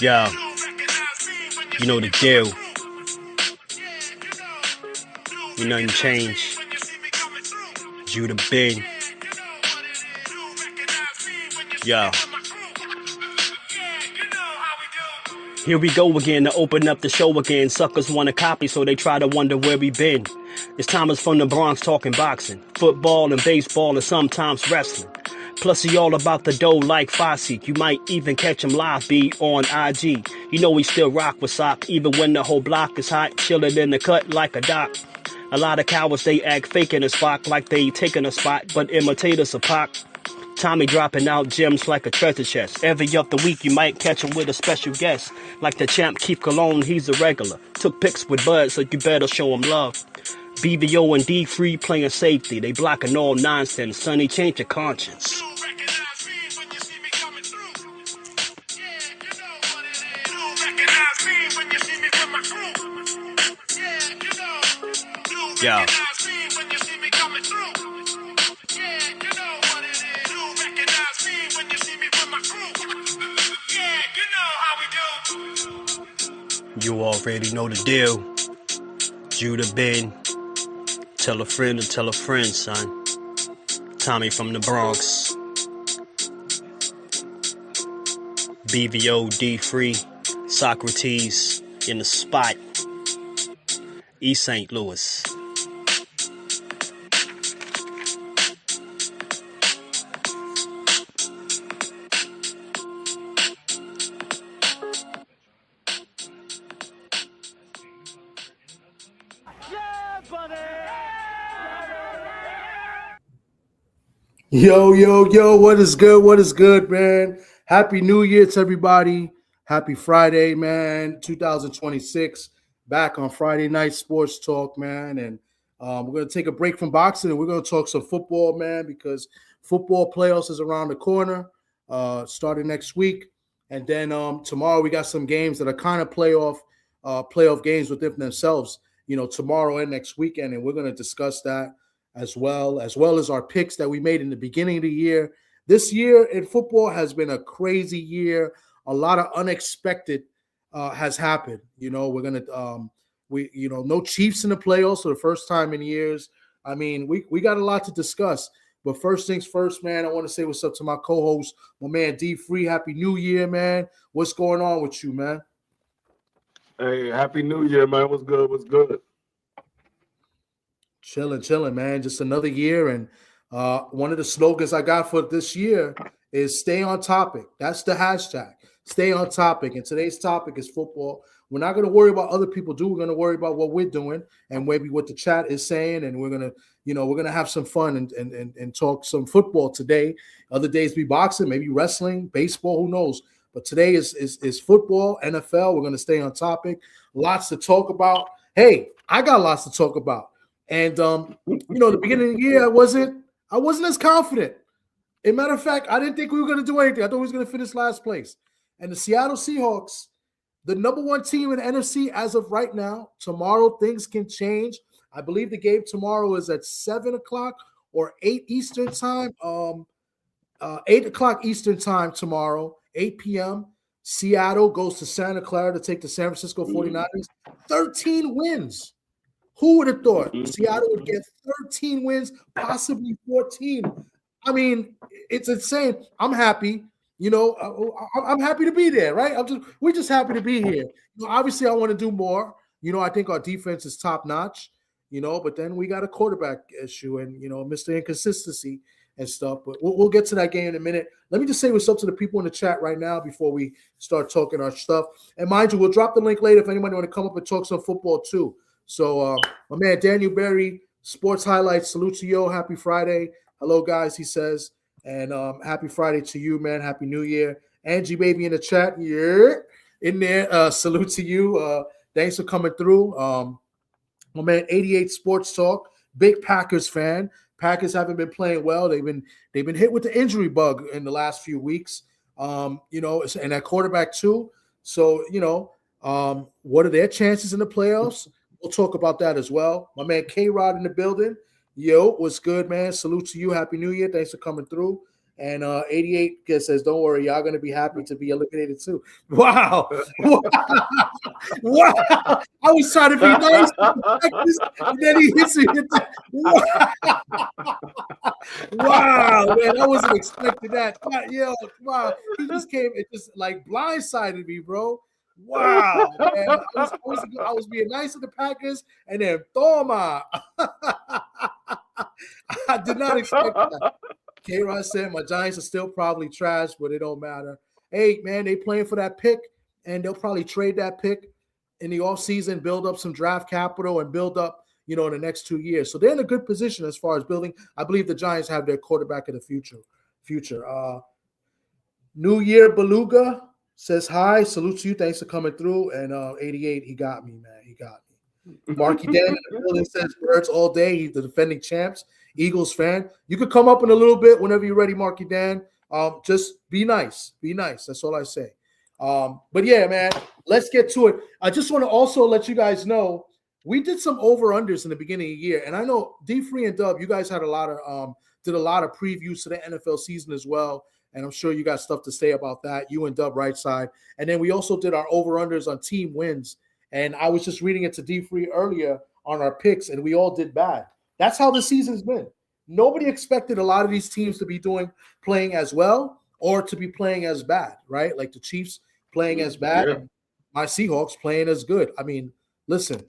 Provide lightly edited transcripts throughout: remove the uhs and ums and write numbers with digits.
Yo, you know the deal. You nothing changed. Judah Ben. Yo. Here we go again to open up the show again. Suckers want to copy, so they try to wonder where we been. It's Thomas from the Bronx talking boxing, football and baseball and sometimes wrestling. Plus he all about the dough like Fosse. You might even catch him live, be on IG. You know he still rock with sock, even when the whole block is hot, chillin' in the cut like a doc. A lot of cowards, they act fake in a spot like they taking a spot, but imitators a pop. Tommy dropping out gems like a treasure chest. Every other week you might catch him with a special guest. Like the champ Keith Cologne, he's a regular. Took pics with Bud, so you better show him love. BVO and D-Free playing safety. They blocking all nonsense. Sonny, change your conscience. Yeah. You already know the deal. Judah Ben. Tell a friend to tell a friend, son. Tommy from the Bronx. BVO, D-Free, Socrates in the spot. East St. Louis. Yo, what is good? What is good, man? Happy New Year to everybody. Happy Friday, man. 2026. Back on Friday night sports talk, man. And we're going to take a break from boxing and we're going to talk some football, man, because football playoffs is around the corner, starting next week. And then tomorrow we got some games that are kind of playoff games within themselves, tomorrow and next weekend. And we're going to discuss that as well as our picks that we made in the beginning of the year. This year in football has been a crazy year. A lot of unexpected has happened. We're gonna no Chiefs in the playoffs for the first time in years. I mean, we got a lot to discuss. But first things first, man, I want to say what's up to my co-host, my man D-Free. Happy New Year, man. What's going on with you, man? Hey, Happy New Year, man. What's good? What's good? Chilling, man. Just another year. And one of the slogans I got for this year is stay on topic. That's the hashtag. Stay on topic. And today's topic is football. We're not going to worry about other people do. We're going to worry about what we're doing and maybe what the chat is saying. And we're going to, have some fun and talk some football today. Other days be boxing, maybe wrestling, baseball, who knows. But today is football, NFL. We're going to stay on topic. Lots to talk about. Hey, I got lots to talk about. And the beginning of the year, I wasn't as confident. As a matter of fact, I didn't think we were going to do anything. I thought we was going to finish last place. And the Seattle Seahawks, the number one team in the NFC as of right now. Tomorrow things can change. I believe the game tomorrow is at 7 o'clock or 8 Eastern time. 8 o'clock Eastern time tomorrow, 8 p.m. Seattle goes to Santa Clara to take the San Francisco 49ers. 13 wins. Who would have thought Seattle would get 13 wins, possibly 14? I mean, it's insane. I'm happy. I'm happy to be there, right? We're just happy to be here. Obviously, I want to do more. I think our defense is top notch. But then we got a quarterback issue and Mr. Inconsistency and stuff. But we'll get to that game in a minute. Let me just say what's up to the people in the chat right now before we start talking our stuff. And mind you, we'll drop the link later if anybody want to come up and talk some football too. So my man Daniel Berry, Sports Highlights, salute to you. Happy Friday. Hello, guys, he says. And happy Friday to you, man. Happy New Year. Angie Baby in the chat. Yeah, in there. Salute to you. Thanks for coming through. My man 88 Sports Talk, big Packers fan. Packers haven't been playing well. They've been hit with the injury bug in the last few weeks. And that quarterback too. So, what are their chances in the playoffs? We'll talk about that as well. My man K-Rod in the building. Yo, what's good, man? Salute to you. Happy New Year. Thanks for coming through. And 88 says, don't worry, y'all going to be happy to be eliminated too. Wow. Wow. I was trying to be nice. And then he hits me. Wow, man. I wasn't expecting that. Yo, wow. He just came and just like blindsided me, bro. Wow, man. I was being nice to the Packers, and then Thoma. I did not expect that. K-Rod said my Giants are still probably trash, but it don't matter. Hey, man, they playing for that pick, and they'll probably trade that pick in the offseason, build up some draft capital, and build up, in the next 2 years. So they're in a good position as far as building. I believe the Giants have their quarterback of the future. New Year Beluga says hi. Salute to you. Thanks for coming through. And 88, he got me, man. He got me. Marky Dan in the building says Birds all day. He's the defending champs. Eagles fan. You could come up in a little bit whenever you're ready, Marky Dan. Just be nice. Be nice. That's all I say. But yeah, man, let's get to it. I just want to also let you guys know we did some over-unders in the beginning of the year. And I know D3 and Dub, you guys had did a lot of previews to the NFL season as well. And I'm sure you got stuff to say about that. You and Dub right side. And then we also did our over-unders on team wins. And I was just reading it to D3 earlier on our picks, and we all did bad. That's how the season's been. Nobody expected a lot of these teams to be playing as well or to be playing as bad, right? Like the Chiefs playing as bad and my Seahawks playing as good. I mean, listen,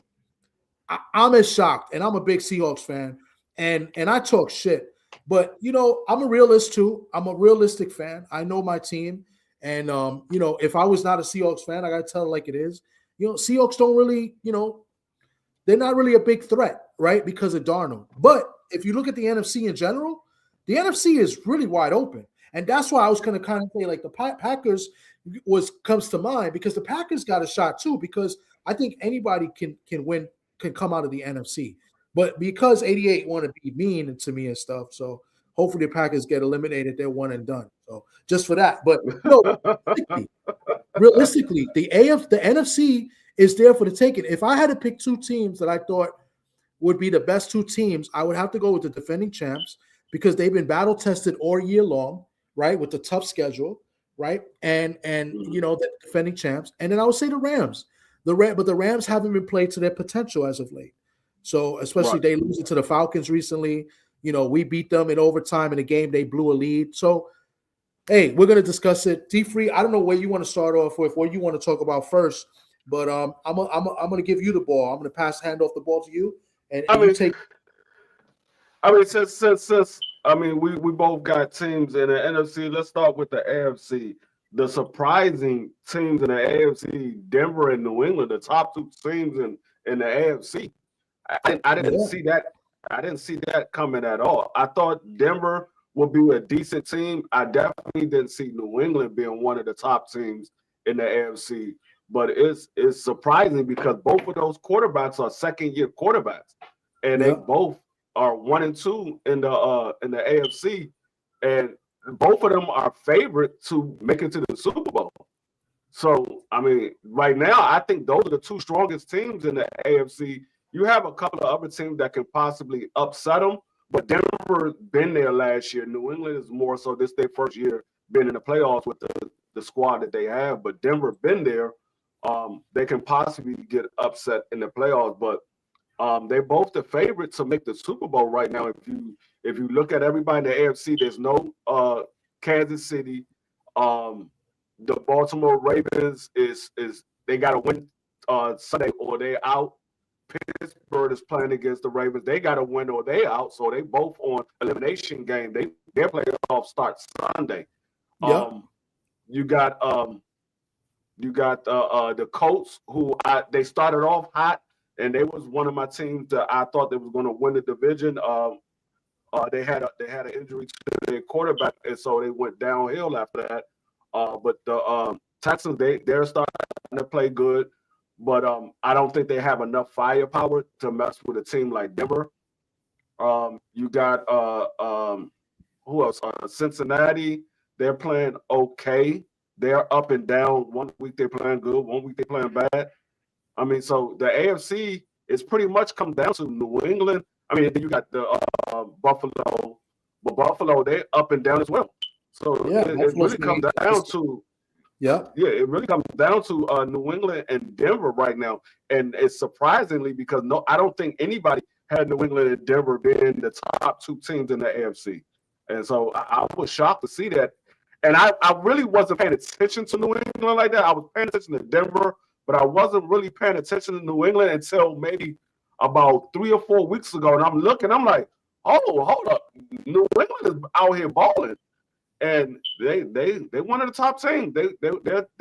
I'm as shocked, and I'm a big Seahawks fan, and I talk shit. But, I'm a realist too. I'm a realistic fan. I know my team. And, if I was not a Seahawks fan, I got to tell it like it is. Seahawks don't really, they're not really a big threat, right? Because of Darnold. But if you look at the NFC in general, the NFC is really wide open. And that's why I was going to kind of say like the Packers comes to mind, because the Packers got a shot too, because I think anybody can win, can come out of the NFC. But because 88 want to be mean to me and stuff, so hopefully the Packers get eliminated. They're one and done. So just for that. But realistically, the NFC is there for the taking. If I had to pick two teams that I thought would be the best two teams, I would have to go with the defending champs because they've been battle tested all year long, right? With the tough schedule, right? And the defending champs. And then I would say the Rams. But the Rams haven't been played to their potential as of late. So especially they losing to the Falcons recently. We beat them in overtime in a game. They blew a lead. So, hey, we're going to discuss it. D-Free, I don't know where you want to start off with, what you want to talk about first. But I'm going to give you the ball. I'm going to hand off the ball to you. And you take. Since we both got teams in the NFC. Let's start with the AFC. The surprising teams in the AFC, Denver and New England, the top two teams in the AFC. I didn't see that. I didn't see that coming at all. I thought Denver would be a decent team. I definitely didn't see New England being one of the top teams in the AFC. But it's surprising because both of those quarterbacks are second-year quarterbacks, and they both are 1-2 in the AFC, and both of them are favorite to make it to the Super Bowl. So right now, I think those are the two strongest teams in the AFC. You have a couple of other teams that can possibly upset them, but Denver been there last year. New England is more so this their first year being in the playoffs with the squad that they have, but Denver been there. They can possibly get upset in the playoffs, but they're both the favorite to make the Super Bowl right now. If you look at everybody in the AFC, there's no Kansas City. The Baltimore Ravens is they got to win Sunday or they out. Pittsburgh is playing against the Ravens. They got to win or they out. So they both on elimination game. Their playoff starts Sunday. You got the Colts, who they started off hot, and they was one of my teams that I thought they was going to win the division. They had an injury to their quarterback, and so they went downhill after that. But the Texans, they're starting to play good, but I don't think they have enough firepower to mess with a team like Denver. You got who else? Cincinnati. they're playing okay. They're up and down. 1 week they're playing good, 1 week they're playing bad. I mean, so the AFC is pretty much come down to New England. I mean, then you got the Buffalo, but Buffalo, they're up and down as well. So it really comes down to it really comes down to New England and Denver right now. And it's surprisingly because I don't think anybody had New England and Denver being the top two teams in the AFC. And so I was shocked to see that. And I really wasn't paying attention to New England like that. I was paying attention to Denver, but I wasn't really paying attention to New England until maybe about 3 or 4 weeks ago. And I'm looking, I'm like, oh, hold up. New England is out here balling. And they one of the top teams. They're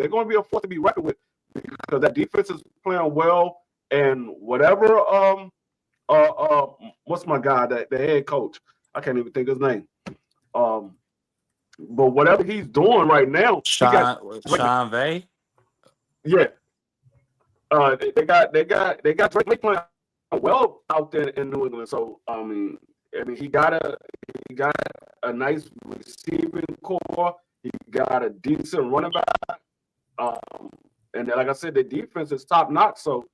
going to be a force to be reckoned with because that defense is playing well. And whatever what's my guy, the head coach? I can't even think his name. But whatever he's doing right now, Sean Vay. Yeah. They got Drake playing well out there in New England. So I mean he got a nice receiving core. He got a decent running back. And then, like I said, the defense is top notch. So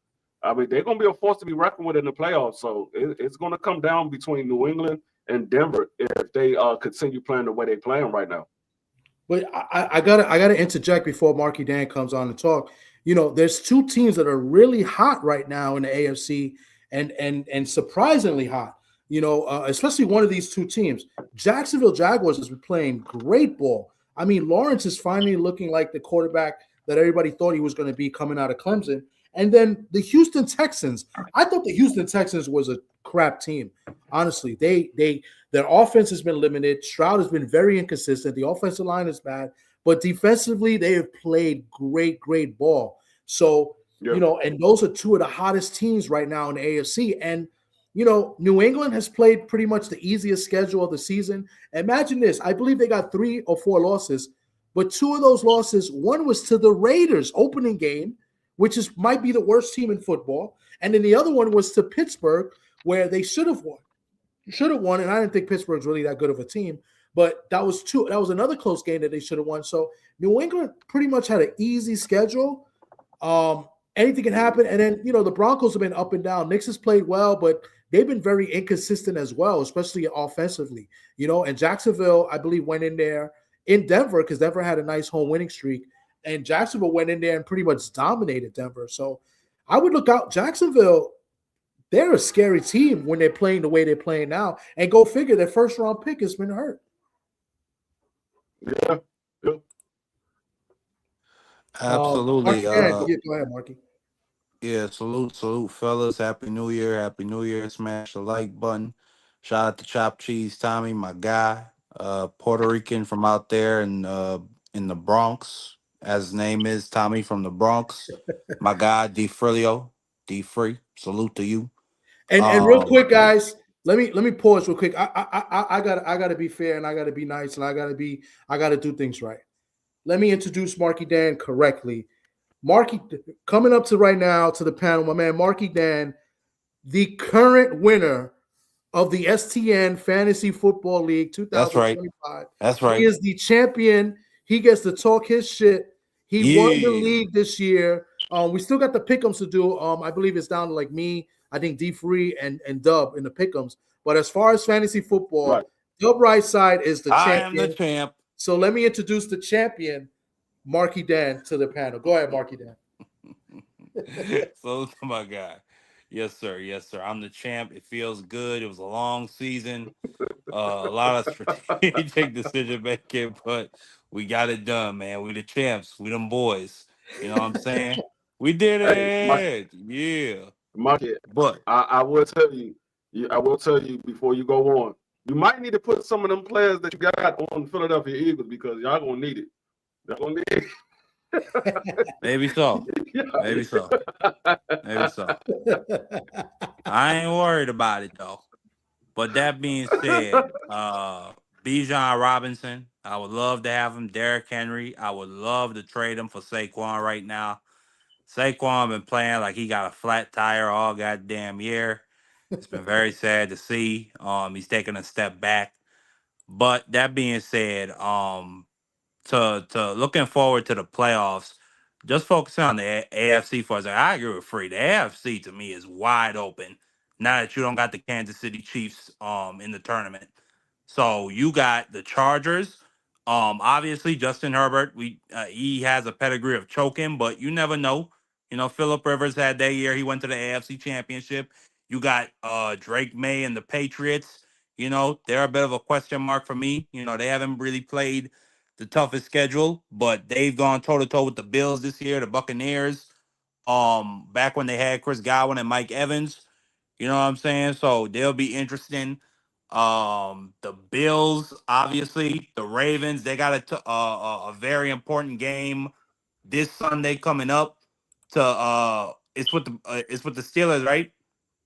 I mean they're gonna be a force to be reckoned with in the playoffs. So it's gonna come down between New England and Denver if they continue playing the way they're playing right now. But I gotta interject before Marky Dan comes on to talk. You know, there's two teams that are really hot right now in the AFC and surprisingly hot. You know, especially one of these two teams. Jacksonville Jaguars has been playing great ball. I mean, Lawrence is finally looking like the quarterback that everybody thought he was going to be coming out of Clemson. And then the Houston Texans. I thought the Houston Texans was a crap team. Honestly, their offense has been limited. Stroud has been very inconsistent. The offensive line is bad, but defensively they have played great ball. So, you know, and those are two of the hottest teams right now in the AFC. And, you know, New England has played pretty much the easiest schedule of the season. Imagine this. I believe they got 3 or 4 losses, but 2 of those losses, one was to the Raiders opening game, which might be the worst team in football. And then the other one was to Pittsburgh, where they should have won. And I didn't think Pittsburgh's really that good of a team. But that was another close game that they should have won. So New England pretty much had an easy schedule. Anything can happen. And then, you know, the Broncos have been up and down. Knicks has played well, but they've been very inconsistent as well, especially offensively. You know, and Jacksonville, I believe, went in there in Denver because Denver had a nice home winning streak. And Jacksonville went in there and pretty much dominated Denver. So I would look out. Jacksonville, they're a scary team when they're playing the way they're playing now. And go figure, their first-round pick has been hurt. Yeah. Absolutely. Go ahead, Marky. Yeah, salute, fellas. Happy New Year. Smash the like button. Shout out to Chop Cheese Tommy, my guy. Puerto Rican from out there in the Bronx. As his name is, Tommy from the Bronx. My guy, D Frilio. D Free. Salute to you. And real quick, guys, let me pause real quick. I gotta be fair and I gotta be nice and I gotta do things right. Let me introduce Marky Dan correctly. Marky, coming up to right now to the panel, my man Marky Dan, the current winner of the STN Fantasy Football League 2025. That's right. He is the champion. He gets to talk his shit. He won the league this year. We still got the pick'ems to do. I believe it's down to like me, I think D Free and Dub in the pick'ems. But as far as fantasy football, right. Dub right side is the champion. I am the champ. So let me introduce the champion, Marky Dan, to the panel. Go ahead, Marky Dan. So, my guy. Yes, sir. I'm the champ. It feels good. It was a long season. A lot of strategic decision making, but we got it done, man. We the champs. We them boys. You know what I'm saying? We did it. Yeah. Marky, but I will tell you before you go on, you might need to put some of them players that you got on Philadelphia Eagles because y'all gonna need it. Y'all gonna need it. Maybe so. I ain't worried about it though. But that being said, Bijan Robinson, I would love to have him. Derrick Henry, I would love to trade him for Saquon right now. Saquon been playing like he got a flat tire all goddamn year. It's been very sad to see. He's taking a step back. But that being said, to looking forward to the playoffs, just focusing on the AFC for a second. I agree with Free. The AFC to me is wide open now that you don't got the Kansas City Chiefs in the tournament. So you got the Chargers. Obviously Justin Herbert, he has a pedigree of choking, but you never know. You know, Philip Rivers had that year. He went to the AFC Championship. You got Drake May and the Patriots. You know, they're a bit of a question mark for me. You know, they haven't really played the toughest schedule, but they've gone toe to toe with the Bills this year, the Buccaneers. Back when they had Chris Godwin and Mike Evans, you know what I'm saying? So they'll be interesting. The Bills, obviously, the Ravens, they got a very important game this Sunday coming up. To it's with the Steelers, right?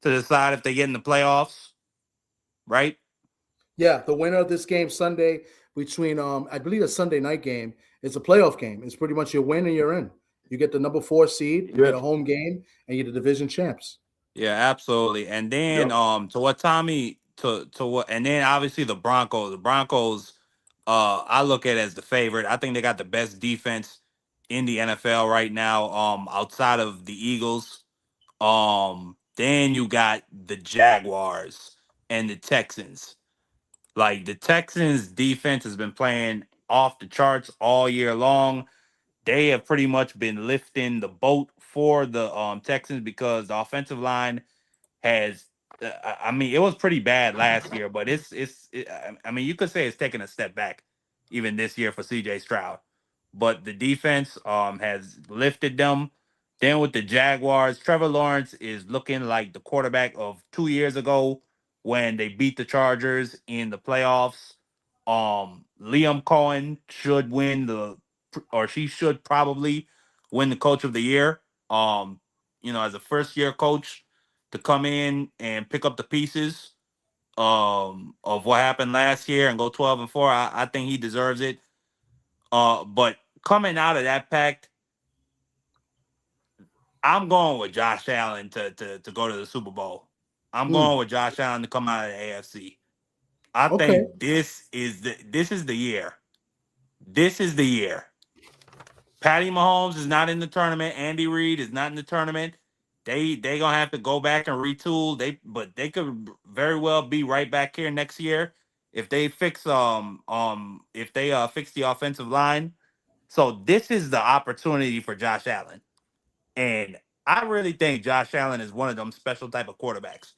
To decide if they get in the playoffs, right? Yeah, the winner of this game Sunday between I believe a Sunday night game is a playoff game. It's pretty much your win and you're in. You get the number 4 seed, you get Yes. a home game, and you're the division champs. Yeah, absolutely. And then Yep. to what Tommy to what and then obviously the Broncos. The Broncos I look at as the favorite. I think they got the best defense in the NFL right now outside of the Eagles. Then you got the Jaguars and the Texans. Like the Texans defense has been playing off the charts all year long. They have pretty much been lifting the boat for the Texans because the offensive line has I mean it was pretty bad last year, but I mean you could say it's taken a step back even this year for CJ Stroud. But the defense has lifted them. Then with the Jaguars, Trevor Lawrence is looking like the quarterback of 2 years ago when they beat the Chargers in the playoffs. Liam Cohen should win the or she should probably win the coach of the year. You know, as a first year coach, to come in and pick up the pieces of what happened last year and go 12-4. I think he deserves it. But coming out of that pact, I'm going with Josh Allen to go to the Super Bowl. I'm Hmm. going with Josh Allen to come out of the AFC. I Okay. think this is the year. This is the year. Patty Mahomes is not in the tournament. Andy Reid is not in the tournament. They gonna have to go back and retool. But they could very well be right back here next year if they fix the offensive line. So this is the opportunity for Josh Allen, and I really think Josh Allen is one of them special type of quarterbacks.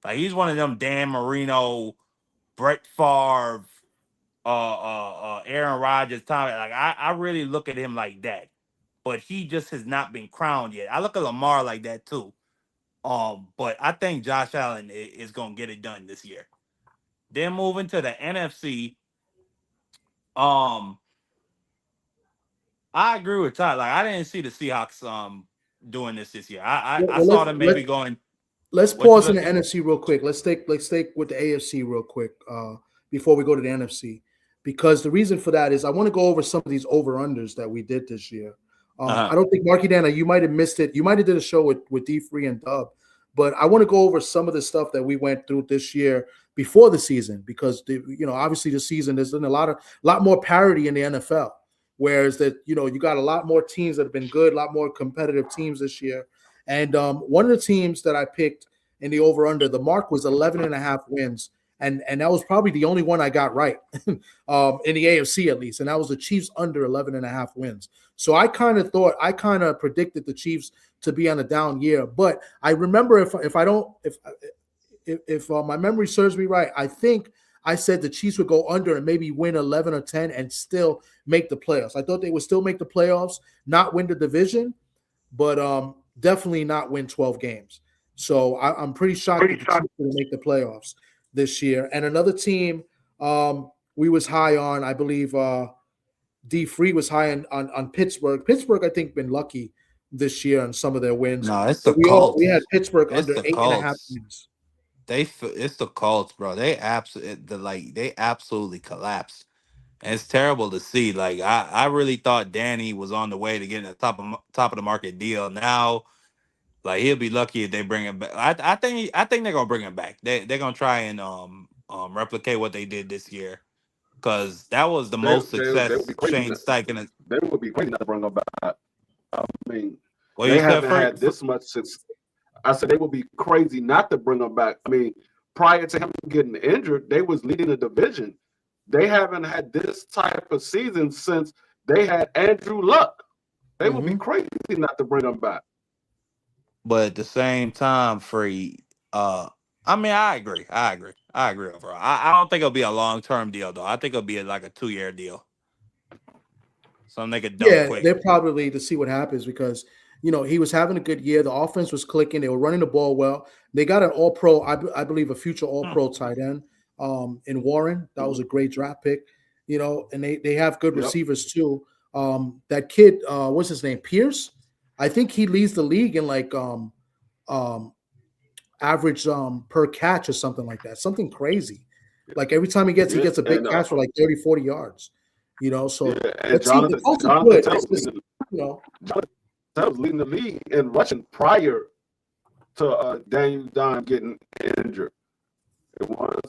Like he's one of them Dan Marino, Brett Favre, Aaron Rodgers, Tommy. Like I really look at him like that, but he just has not been crowned yet. I look at Lamar like that too. But I think Josh Allen is gonna get it done this year. Then moving to the NFC, um, I agree with Todd. Like I didn't see the Seahawks doing this year. I Well, saw them maybe going. let's What you pause in gonna the say? NFC real quick. Let's take with the AFC real quick before we go to the NFC, because the reason for that is I want to go over some of these over unders that we did this year. I Uh don't think Marky Dana, you might have missed it. You might have did a show with D Free and Dub, but I want to go over some of the stuff that we went through this year before the season because obviously the season there's been a lot more parity in the NFL. Whereas that you got a lot more teams that have been good, a lot more competitive teams this year. And one of the teams that I picked in the over under, the mark was 11 and a half wins. And that was probably the only one I got right in the AFC at least. And that was the Chiefs under 11 and a half wins. So I kind of predicted the Chiefs to be on a down year. But I remember if my memory serves me right, I think I said the Chiefs would go under and maybe win 11 or 10 and still make the playoffs. I thought they would still make the playoffs, not win the division, but definitely not win 12 games. So I'm pretty shocked that the Chiefs will make the playoffs this year. And another team we was high on, I believe D Free was high on Pittsburgh. Pittsburgh, I think, been lucky this year on some of their wins. No, it's the But we had Colts. Pittsburgh It's under the 8.5 Colts. wins. It's the Colts, bro. They absolutely collapsed. And it's terrible to see. Like I really thought Danny was on the way to getting a top of the market deal. Now, like he'll be lucky if they bring him back. I think they're gonna bring him back. They're gonna try and replicate what they did this year. because that was the They most would be success crazy. Shane Steichen has. They would be crazy not to bring him back. I mean, Well, they you said haven't had this much success. I said they would be crazy not to bring him back. I mean, prior to him getting injured, they was leading the division. They haven't had this type of season since they had Andrew Luck. They would be crazy not to bring him back. but at the same time, Free. I mean, I agree. Overall, I don't think it'll be a long-term deal though. I think it'll be like a 2-year deal. Something they could done Yeah, quick. they're probably to see what happens because he was having a good year. The offense was clicking. They were running the ball well. They got an All-Pro, I believe, a future All-Pro tight end in Warren. That was a great draft pick. And they have good receivers too. That kid, what's his name, Pierce? I think he leads the league in like average per catch or something like that. Something crazy. Like every time he gets a big catch for like 30, 40 yards. So and let's see. The Colts are good. Jonathan Taylor was leading the league in rushing prior to Daniel Dimes getting injured. It was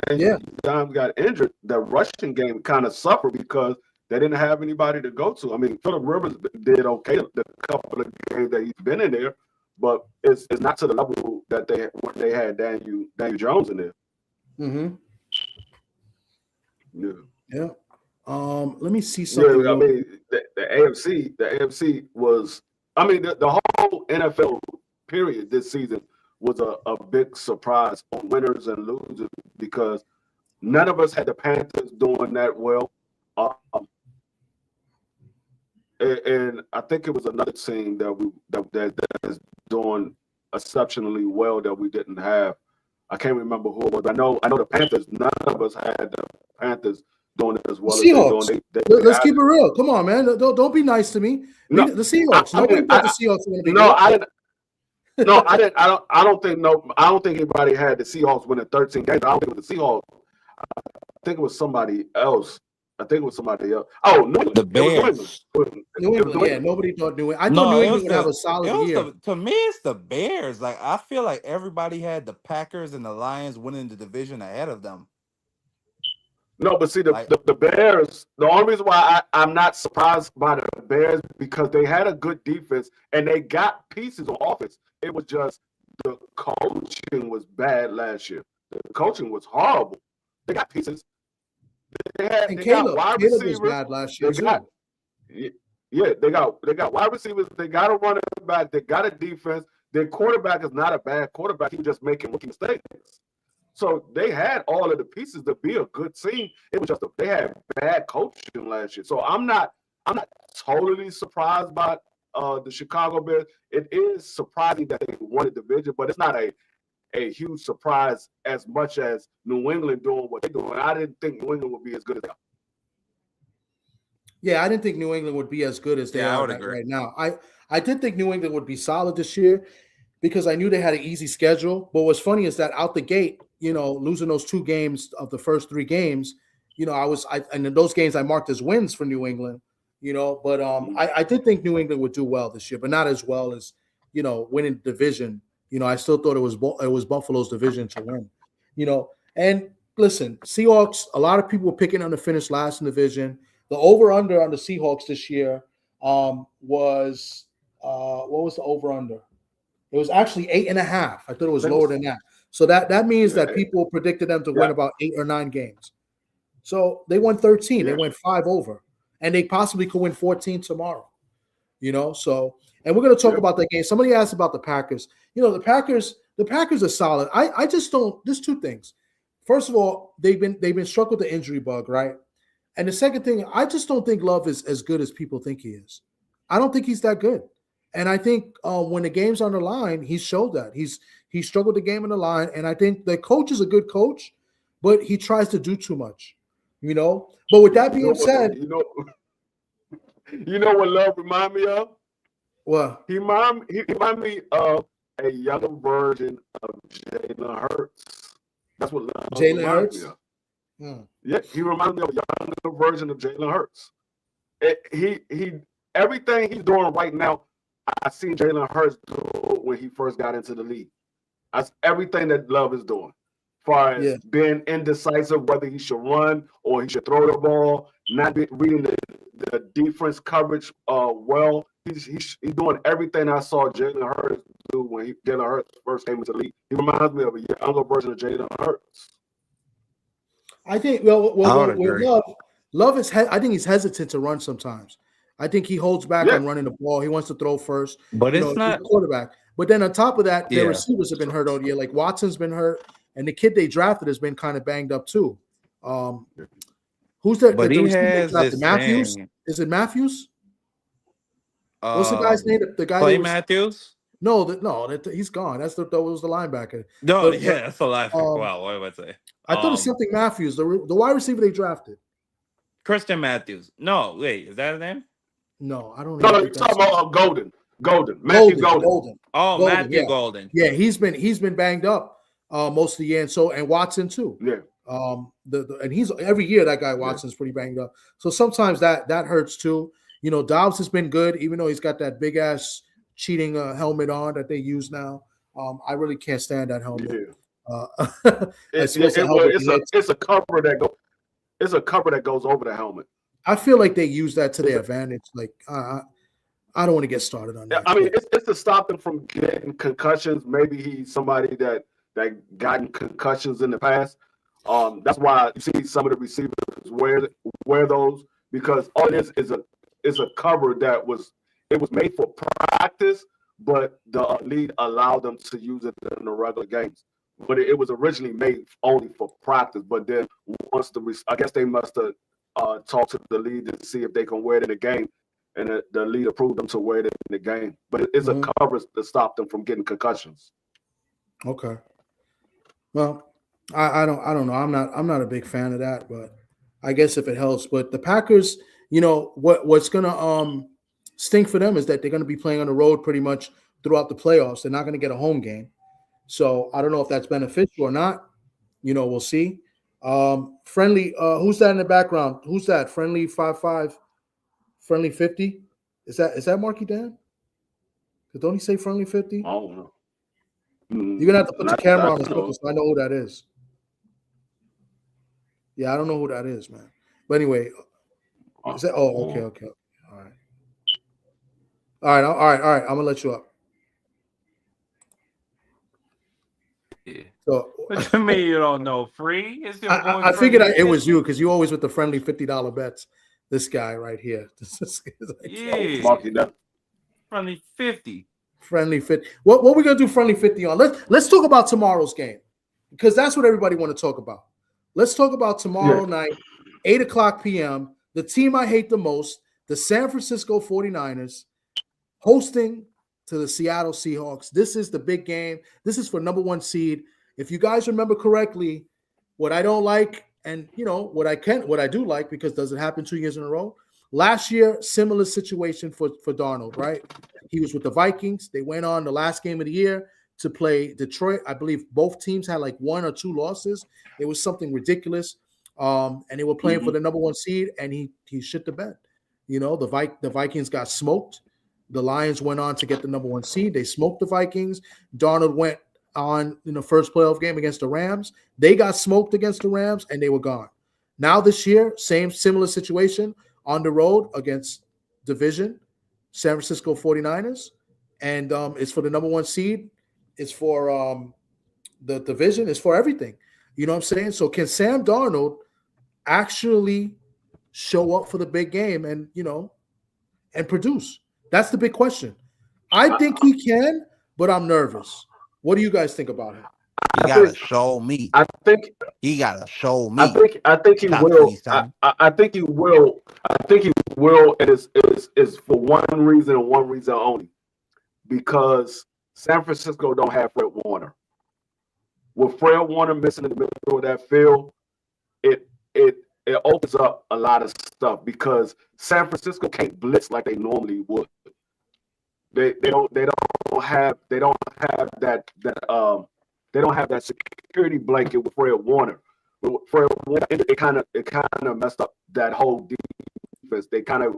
Daniel Dimes got injured. The rushing game kind of suffered because they didn't have anybody to go to. I mean, Phillip Rivers did okay the couple of games that he's been in there, but it's not to the level that they had Daniel Jones in there. Mm-hmm. Yeah. Yeah. Let me see something. Yeah, I mean, the AFC was. I mean, the whole NFL period this season was a big surprise on winners and losers because none of us had the Panthers doing that well. And I think it was another team that is doing exceptionally well that we didn't have. I can't remember who it was. I know the Panthers. None of us had the Panthers doing it as well as they're doing. Let's keep it real. Come on, man. Don't be nice to me. No, the Seahawks. Nobody thought the Seahawks were going to be no, good. I didn't. No, I didn't. I don't think anybody had the Seahawks winning 13 games. I don't think it was the Seahawks. I think it was somebody else. Oh, no, the Bears. New England. Yeah, nobody thought New England. I thought New England would have a solid year. To me, it's the Bears. Like I feel like everybody had the Packers and the Lions winning the division ahead of them. No, but see, the Bears, the only reason why I'm not surprised by the Bears because they had a good defense and they got pieces on offense. It was just the coaching was bad last year. The coaching was horrible. They got pieces. They got wide receivers. Was bad last year they got wide receivers. They got a running back. They got a defense. Their quarterback is not a bad quarterback. He's just making rookie mistakes. So they had all of the pieces to be a good team. It was just they had bad coaching last year. So I'm not totally surprised by the Chicago Bears. It is surprising that they won the division, but it's not a huge surprise as much as New England doing what they're doing. I didn't think New England would be as good as they are. Yeah, I didn't think New England would be as good as they are right now. I did think New England would be solid this year because I knew they had an easy schedule. But what's funny is that out the gate, losing those 2 games of the first 3 games, and in those games I marked as wins for New England, but I did think New England would do well this year, but not as well as, winning the division. I still thought it was Buffalo's division to win, and listen, Seahawks, a lot of people were picking on to finish last in the division. The over-under on the Seahawks this year was what was the over-under? It was actually 8.5. I thought it was lower than that. So that means that people predicted them to win about 8 or 9 games. So they won 13. They went 5 over. And they possibly could win 14 tomorrow. So and we're going to talk about that game. Somebody asked about the Packers. The Packers are solid. I just don't. There's 2 things. First of all, they've been struck with the injury bug, right? And the second thing, I just don't think Love is as good as people think he is. I don't think he's that good. And I think when the game's on the line, he showed that. He struggled the game on the line. And I think the coach is a good coach, but he tries to do too much, But with that being said, you know what Love remind me of? What? He remind me of a younger version of Jalen Hurts. That's what Love reminds me of. Yeah, he reminds me of a younger version of Jalen Hurts. He everything he's doing right now, I seen Jalen Hurts do when he first got into the league. That's everything that Love is doing. far as being indecisive whether he should run or he should throw the ball, not reading the defense coverage well. He's doing everything I saw Jalen Hurts do when Jalen Hurts first came into the league. He reminds me of a younger version of Jalen Hurts. I think Love is I think he's hesitant to run sometimes. I think he holds back on running the ball. He wants to throw first. But it's not quarterback. But then on top of that, their receivers have been hurt all year. Like Watson's been hurt, and the kid they drafted has been kind of banged up too. Who's that? But he has this Matthews. thing. Is it Matthews? What's the guy's name? The guy Clay Matthews? No, he's gone. That was the linebacker. No, that's a linebacker. Wow, what would I say? I thought it's something Matthews, the wide receiver they drafted. Christian Matthews. No, wait, is that his name? No, I don't know. No, you're talking about Golden. Matthew Golden. Oh, Golden, Matthew Golden. Yeah, he's been banged up most of the year, and Watson too. Yeah. And he's every year that guy Watson's pretty banged up. So sometimes that hurts too. You know, Dobbs has been good, even though he's got that big ass cheating helmet on that they use now. I really can't stand that helmet. Yeah. It's a cover that goes over the helmet. I feel like they use that to their advantage. Like I don't want to get started on that. I mean, it's to stop them from getting concussions. Maybe he's somebody that gotten concussions in the past. That's why you see some of the receivers wear those, because all it is a cover that was made for practice, but the league allowed them to use it in the regular games. But it was originally made only for practice. But then once I guess they must have talked to the league to see if they can wear it in the game, and the league approved them to wear it in the game. But it's a cover to stop them from getting concussions. Okay. Well, I don't know. I'm not a big fan of that, but I guess if it helps. But the Packers, you know, what's gonna stink for them is that they're gonna be playing on the road pretty much throughout the playoffs. They're not gonna get a home game. So I don't know if that's beneficial or not. You know, we'll see. Friendly, who's that in the background? Who's that? Friendly 55, friendly 50? Is that Marky Dan? Don't he say friendly 50? I don't know. You're gonna have to put the camera on his picture so I know who that is. Yeah, I don't know who that is, man. But anyway, is that? Oh, okay. All right. I'm gonna let you up. Yeah. So, what you mean you don't know? Free? It's your boy I figured it was 50. you because you always with the friendly $50 bets. This guy right here. Yeah. Friendly 50. Friendly 50. What we're gonna do friendly 50 on? Let's talk about tomorrow's game because that's what everybody want to talk about. Let's talk about tomorrow night, 8:00 p.m. The team I hate the most, the San Francisco 49ers, hosting to the Seattle Seahawks. This is the big game. This is for number 1 seed. If you guys remember correctly, what I don't like, and you know what I do like, because does it happen 2 years in a row? Last year, similar situation for Darnold, right? He was with the Vikings. They went on the last game of the year to play Detroit. I believe both teams had like 1 or 2 losses. It was something ridiculous. And they were playing for the number 1 seed, and he shit the bed. You know, the Vikings got smoked. The Lions went on to get the number 1 seed. They smoked the Vikings. Darnold went on in the first playoff game against the Rams. They got smoked against the Rams, and they were gone. Now this year, similar situation on the road against division, San Francisco 49ers. And it's for the number 1 seed. It's for the division. It's for everything. You know what I'm saying? So can Sam Darnold actually show up for the big game and, you know, and produce? That's the big question. I think he can, but I'm nervous. What do you guys think about him? You gotta show me. I think he gotta show me. I think he will. I think he will. I think he will. And it's for one reason and one reason only, because San Francisco don't have Fred Warner. With Fred Warner missing in the middle of that field, it opens up a lot of stuff, because San Francisco can't blitz like they normally would. They don't have that security blanket with Fred Warner. With Fred Warner, it kind of messed up that whole defense. They kind of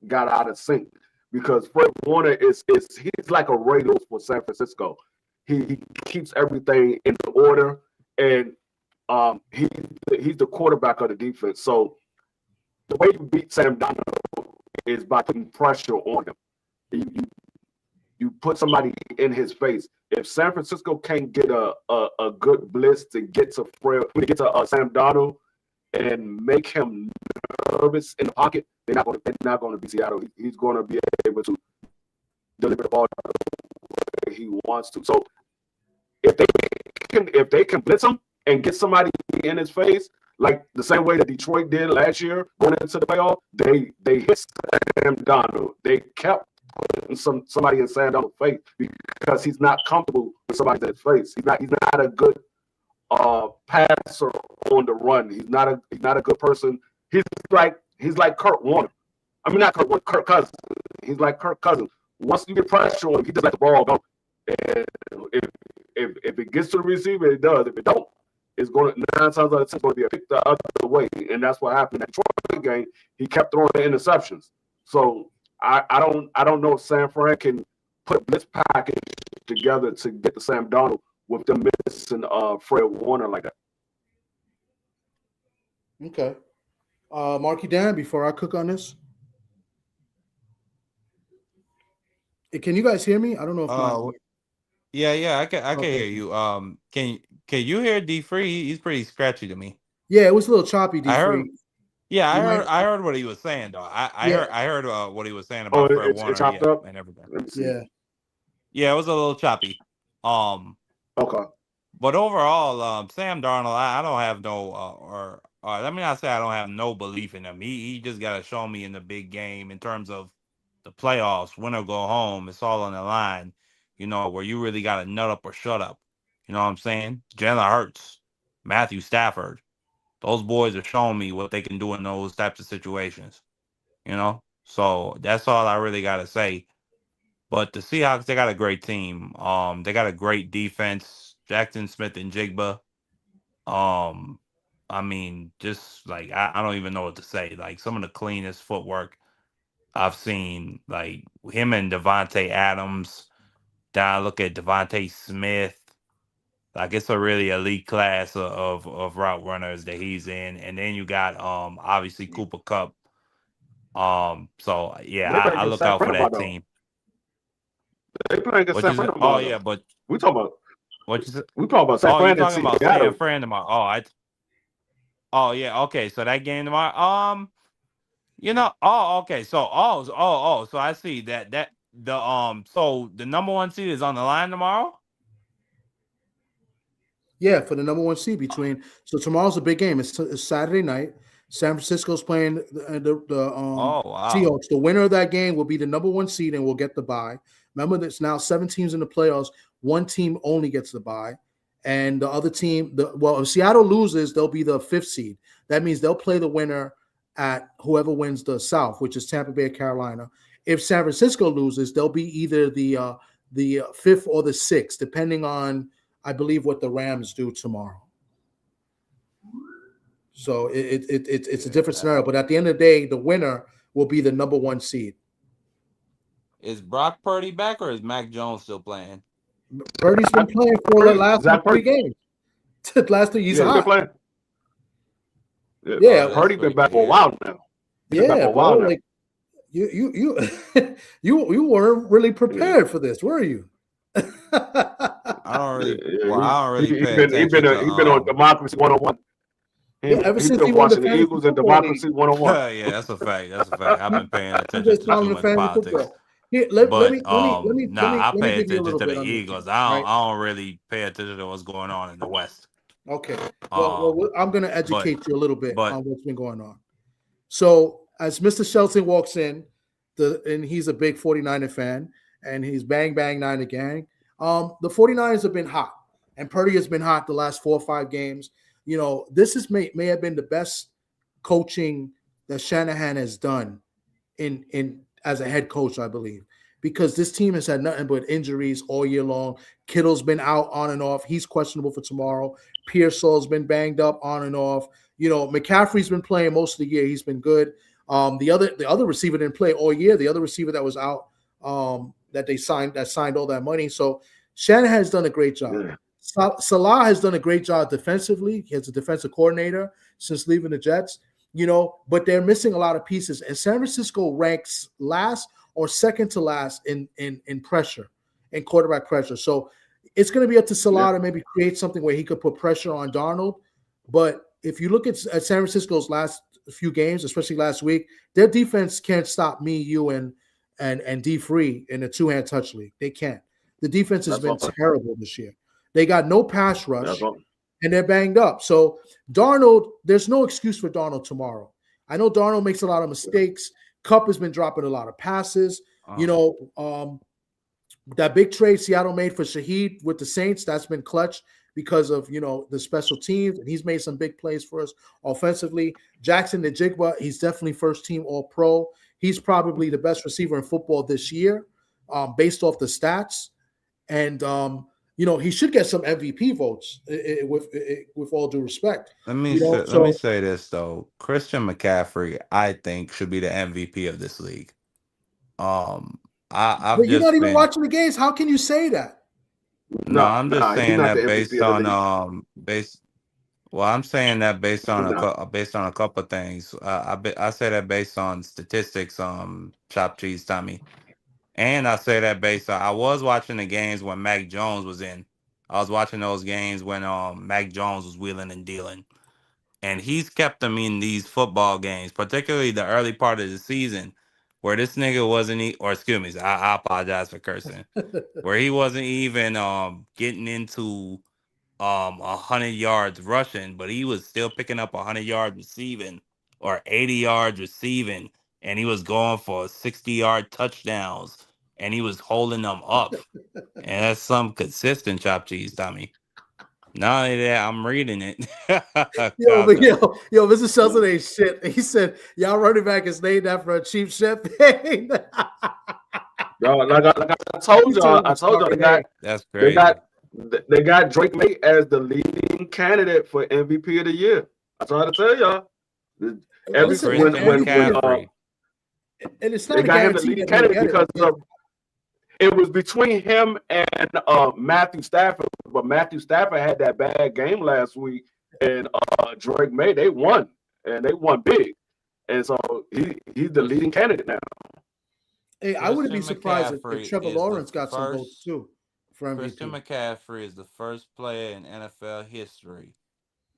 got out of sync, because Fred Warner he's like a radio for San Francisco. He keeps everything in order, and he's the quarterback of the defense. So the way you beat Sam Darnold is by putting pressure on him. You put somebody in his face. If San Francisco can't get a good blitz to get to Sam Darnold and make him nervous in the pocket, they're not going to be Seattle. He's going to be able to deliver the ball the way he wants to. So if they can blitz him and get somebody in his face, like the same way that Detroit did last year going into the playoff, they hit Sam Darnold. They kept putting somebody in Sam Darnold's face because he's not comfortable with somebody in his face. He's not a good passer on the run. He's not a good person. He's like Kurt Warner. I mean, not Kurt Warner, Kirk Cousins. He's like Kirk Cousins. Once you get pressure on him, he just let the ball go. And if it gets to the receiver, it does. If it don't, it's going to 9 times out of 10 going to be a pick the other way. And that's what happened in that Detroit game. He kept throwing interceptions. So I don't know if San Fran can put this package together to get the Sam Darnold with them missing Fred Warner like that. Okay. Marky Dan, before I cook on this. Can you guys hear me? I don't know if Yeah, I can Okay. hear you. Can you hear D Free? He's pretty scratchy to me. Yeah, it was a little choppy, D3. I heard what he was saying though. I heard what he was saying about Fred Warner chopped up and everything. Yeah, it was a little choppy. Okay. But overall, Sam Darnold, I don't have no or let me not say I don't have no belief in him. He just got to show me in the big game in terms of the playoffs, win or go home. It's all on the line, where you really got to nut up or shut up. You know what I'm saying? Jalen Hurts, Matthew Stafford, those boys are showing me what they can do in those types of situations. So that's all I really got to say. But the Seahawks, they got a great team. They got a great defense. Jackson Smith and Jigba. I mean, just like I don't even know what to say. Like some of the cleanest footwork I've seen. Like him and Devontae Adams. Then I look at Devontae Smith. Like it's a really elite class of route runners that he's in. And then you got obviously Cooper Kupp. So yeah, I look out for that team. They playing against San Fran. Oh yeah, but we talking about what you said? We talking about San Fran. You talking about San Fran tomorrow? Oh yeah, okay. So that game tomorrow. Okay. So so I see that so the number 1 seed is on the line tomorrow. Yeah, for the number 1 seed so tomorrow's a big game. It's Saturday night. San Francisco's playing the Seahawks. The winner of that game will be the number 1 seed and will get the bye. Remember, there's now 7 teams in the playoffs. 1 team only gets the bye. And the other team, if Seattle loses, they'll be the 5th seed. That means they'll play the winner at whoever wins the South, which is Tampa Bay or Carolina. If San Francisco loses, they'll be either the 5th or the 6th, depending on, I believe, what the Rams do tomorrow. So it's a different scenario. But at the end of the day, the winner will be the number 1 seed. Is Brock Purdy back or is Mac Jones still playing? Purdy's been playing for the last 3 games. Last 3, he's hot. Playing. Yeah, Purdy's been back for a while now. Like you weren't really prepared for this, were you? I don't really pay attention. He's been on Democracy 101. Ever since he been watching the Eagles and Democracy 101. Yeah, that's a fact. I've been paying attention to too much politics. Here, I pay attention to the Eagles. I don't really pay attention to what's going on in the West. Okay. Well, I'm going to educate you a little bit on what's been going on. So, as Mr. Shelton walks in, and he's a big 49er fan, and he's bang, bang, 9 again. The 49ers have been hot, and Purdy has been hot the last 4 or 5 games. This may have been the best coaching that Shanahan has done in as a head coach, I believe, because this team has had nothing but injuries all year long. Kittle's been out on and off. He's questionable for tomorrow. Pearsall's been banged up on and off. McCaffrey's been playing most of the year. He's been good. The other receiver didn't play all year. The other receiver that was out that signed all that money. So Shanahan's done a great job. Yeah. Salah has done a great job defensively. He has a defensive coordinator since leaving the Jets, but they're missing a lot of pieces. And San Francisco ranks last or second to last in pressure, in quarterback pressure. So it's going to be up to Salah to maybe create something where he could put pressure on Darnold. But if you look at San Francisco's last few games, especially last week, their defense can't stop me, you, and D Free in a two-hand touch league. They can't. The defense has been terrible this year. They got no pass rush, and they're banged up. So Darnold, there's no excuse for Darnold tomorrow. I know Darnold makes a lot of mistakes. Kupp has been dropping a lot of passes. That big trade Seattle made for Shaheed with the Saints, that's been clutch because of, the special teams, and he's made some big plays for us offensively. Jackson Najigba, he's definitely first team All-Pro. He's probably the best receiver in football this year, based off the stats. And, he should get some MVP votes with all due respect. Let me say this, though. Christian McCaffrey, I think, should be the MVP of this league. But you're not even watching the games. How can you say that? No, I'm just saying that based on I'm saying that based on a couple of things. I say that based on statistics. Chop cheese, Tommy, and I say that based on I was watching the games when Mac Jones was in. I was watching those games when Mac Jones was wheeling and dealing, and he's kept them in these football games, particularly the early part of the season, where this nigga wasn't, or excuse me, I apologize for cursing, where he wasn't even getting into 100 yards rushing, but he was still picking up 100 yards receiving or 80 yards receiving, and he was going for 60-yard touchdowns, and he was holding them up. And that's some consistent chop cheese, Tommy. Not only that, I'm reading it. Yo, Mr. Shelton ain't shit. He said, y'all running back is named after a cheap chef thing. Yo, like I told y'all, that's crazy. They got Drake May as the leading candidate for MVP of the year. I tried to tell y'all. And it's not they got him the leading candidate because it was between him and Matthew Stafford, but Matthew Stafford had that bad game last week, and Drake May, they won, and they won big, and so he's the leading candidate now. Hey, I wouldn't be surprised if Trevor Lawrence got some votes too for MVP. Christian McCaffrey is the first player in NFL history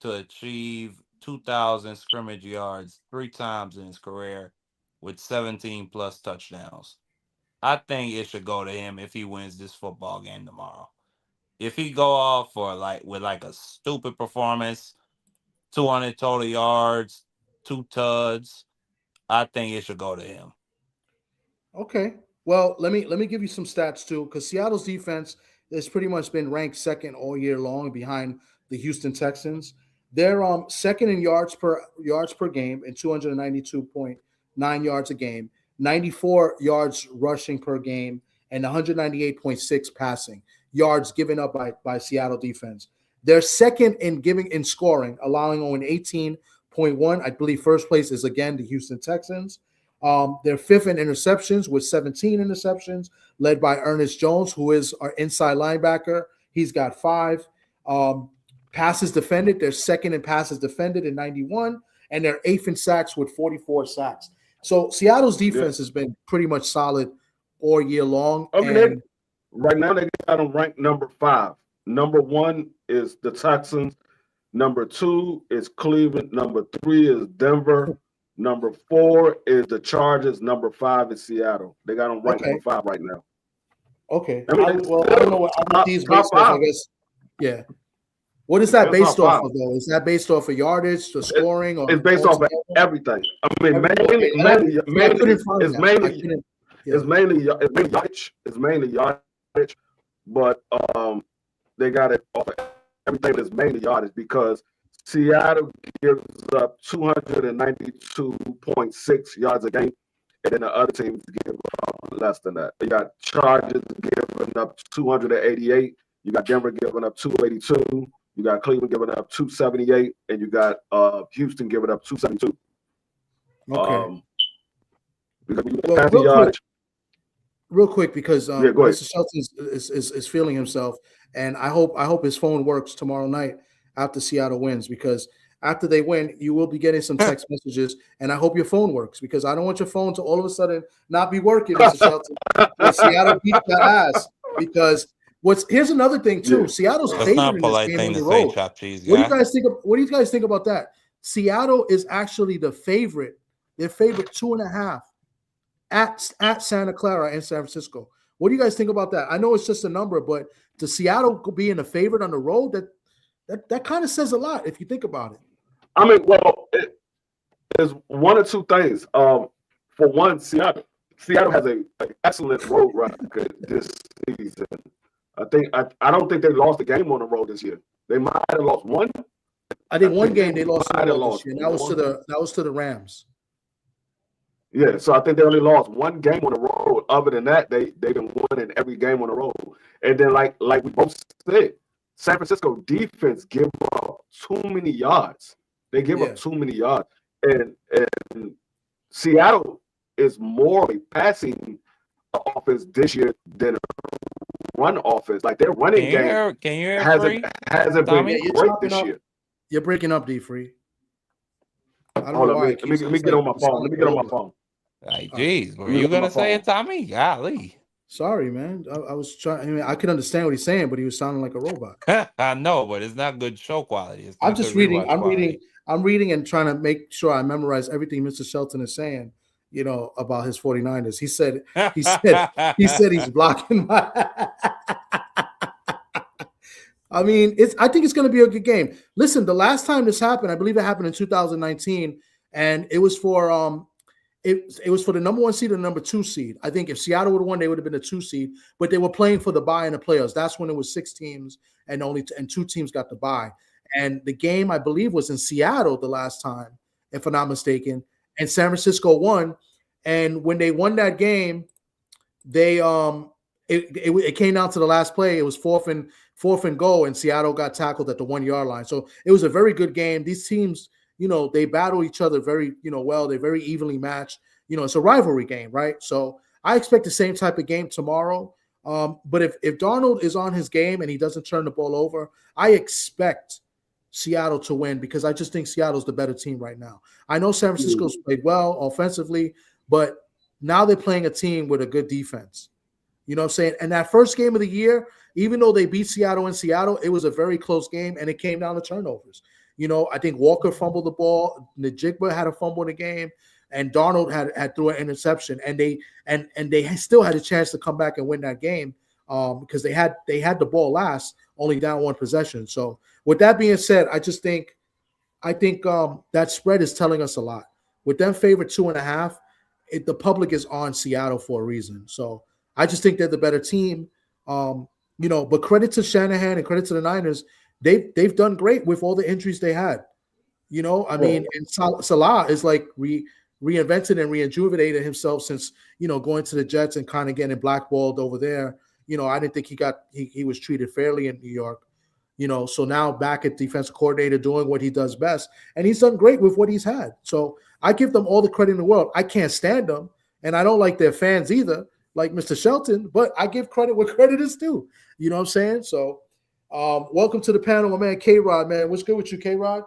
to achieve 2,000 scrimmage yards 3 times in his career with 17 plus touchdowns. I think it should go to him if he wins this football game tomorrow. If he go off with a stupid performance, 200 total yards, 2 tuds, I think it should go to him. Okay. Well, let me give you some stats too, because Seattle's defense has pretty much been ranked second all year long behind the Houston Texans. They're second in yards per game and 292.9 yards a game. 94 yards rushing per game, and 198.6 passing yards given up by Seattle defense. They're second in scoring, allowing only 18.1. I believe first place is again the Houston Texans. They're fifth in interceptions with 17 interceptions, led by Ernest Jones, who is our inside linebacker. He's got 5. Passes defended, they're second in passes defended in 91, and they're 8th in sacks with 44 sacks. So Seattle's defense has been pretty much solid all year long. Okay, right now they got them ranked number 5. Number 1 is the Texans. Number 2 is Cleveland. Number 3 is Denver. Number 4 is the Chargers. Number 5 is Seattle. They got them ranked number 5 right now. Okay. I don't know what these based off, I guess. Yeah. What is that based off of, though? Is that based off of yardage, the scoring? Or it's based off of everything. I mean, mainly yardage, but they got it off of everything that's mainly yardage because Seattle gives up 292.6 yards a game, and then the other teams give less than that. You got Chargers giving up 288. You got Denver giving up 282. You got Cleveland giving up 278, and you got Houston giving up 272. Okay. real quick, because Yeah, go ahead. Mr. Shelton is feeling himself, and I hope his phone works tomorrow night after Seattle wins, because after they win, you will be getting some text messages, and I hope your phone works, because I don't want your phone to all of a sudden not be working, Mr. Shelton, when Seattle beats that ass. Because here's another thing too. Yeah. Seattle's That's not favored a in this polite game thing on to the say, road. chopped cheese What do you guy. guys think? What do you guys think about that? Seattle is actually the favorite. They're favorite 2.5 at Santa Clara and San Francisco. What do you guys think about that? I know it's just a number, but to Seattle being a favorite on the road, that kind of says a lot if you think about it. I mean, well, there's one or two things. For one, Seattle has an excellent road record this season. I don't think they lost a game on the road this year. They might have lost one. I think one game they lost on the road this year, and that was to the Rams. Yeah, so I think they only lost one game on the road. Other than that, they've been winning every game on the road. And then, like we both said, San Francisco defense give up too many yards. They give up too many yards, and Seattle is more a passing offense this year than a run offense. Like their running game Can you hear hasn't been great this year. You're breaking up, D Free. I don't Hold know on, why. let me get on my phone. Let me get on my phone. Like, geez, were you gonna say it, Tommy? Golly. Sorry, man. I was trying. I mean, I could understand what he's saying, but he was sounding like a robot. I know, but it's not good show quality. It's I'm not just good reading. rewatch I'm quality. reading. I'm reading and trying to make sure I memorize everything Mr. Shelton is saying. You know, about his 49ers. He said he's blocking my. I mean, I think it's going to be a good game. Listen, the last time this happened, I believe it happened in 2019, and it was for it was for the number 1 seed and the number 2 seed. I think if Seattle would have won, they would have been the 2 seed, but they were playing for the bye in the playoffs. That's when it was 6 teams and only 2 teams got the bye. And the game, I believe, was in Seattle the last time, if I'm not mistaken. And San Francisco won. And when they won that game, they it came down to the last play. It was fourth and goal, and Seattle got tackled at the 1 yard line. So it was a very good game. These teams, you know, they battle each other very, well. They're very evenly matched. You know, it's a rivalry game, right? So I expect the same type of game tomorrow. But if Darnold is on his game and he doesn't turn the ball over, I expect Seattle to win, because I just think Seattle's the better team right now. I know San Francisco's played well offensively, but now they're playing a team with a good defense. You know what I'm saying? And that first game of the year, even though they beat Seattle in Seattle, it was a very close game, and it came down to turnovers. You know, I think Walker fumbled the ball, Najigba had a fumble in the game, and Darnold had threw an interception, and they still had a chance to come back and win that game because they had the ball last, only down 1 possession. So with that being said, I think that spread is telling us a lot. With them favored 2.5, the public is on Seattle for a reason. So I just think they're the better team. But credit to Shanahan and credit to the Niners. They've done great with all the injuries they had. You know, I mean, and Salah is like reinvented and rejuvenated himself since, going to the Jets and kind of getting blackballed over there. You know, I didn't think he was treated fairly in New York. So now back at defensive coordinator doing what he does best. And he's done great with what he's had. So I give them all the credit in the world. I can't stand them, and I don't like their fans either, like Mr. Shelton, but I give credit where credit is due. You know what I'm saying? So welcome to the panel, my man, K-Rod, man. What's good with you, K-Rod?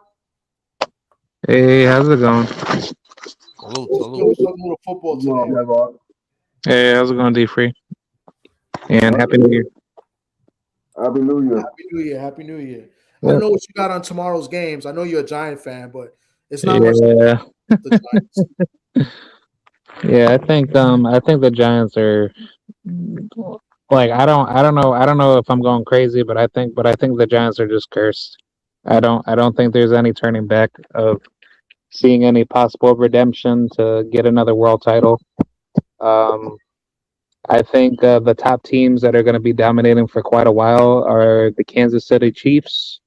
Hey, how's it going? Salute. We're talking about football today. Hey, how's it going, D-Free? And Happy New Year. Happy New Year. Happy New Year. I don't know what you got on tomorrow's games. I know you're a Giant fan, but it's not much. The Giants. Yeah, I think the Giants are like I don't know if I'm going crazy, but I think the Giants are just cursed. I don't think there's any turning back of seeing any possible redemption to get another world title. I think the top teams that are going to be dominating for quite a while are the Kansas City Chiefs,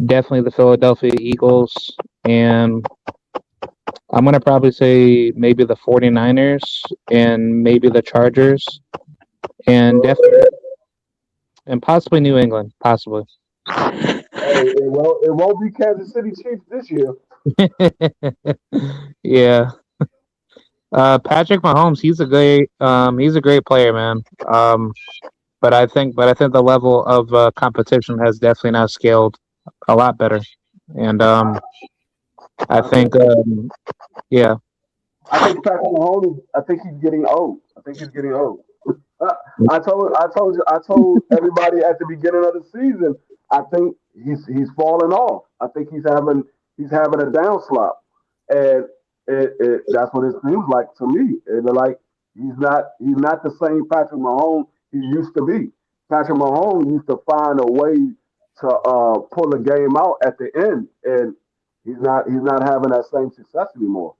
definitely the Philadelphia Eagles, and I'm going to probably say maybe the 49ers and maybe the Chargers, and definitely and possibly New England, possibly. It won't be Kansas City Chiefs this year. Yeah. Patrick Mahomes, he's a great player, man. But I think the level of competition has definitely now scaled a lot better, and I think yeah. I think Patrick Mahomes. I think he's getting old. I think he's getting old. I told everybody at the beginning of the season. I think he's falling off. I think he's having a downslop, and that's what it seems like to me. It's like he's not the same Patrick Mahomes he used to be. Patrick Mahomes used to find a way to pull the game out at the end, and he's not having that same success anymore.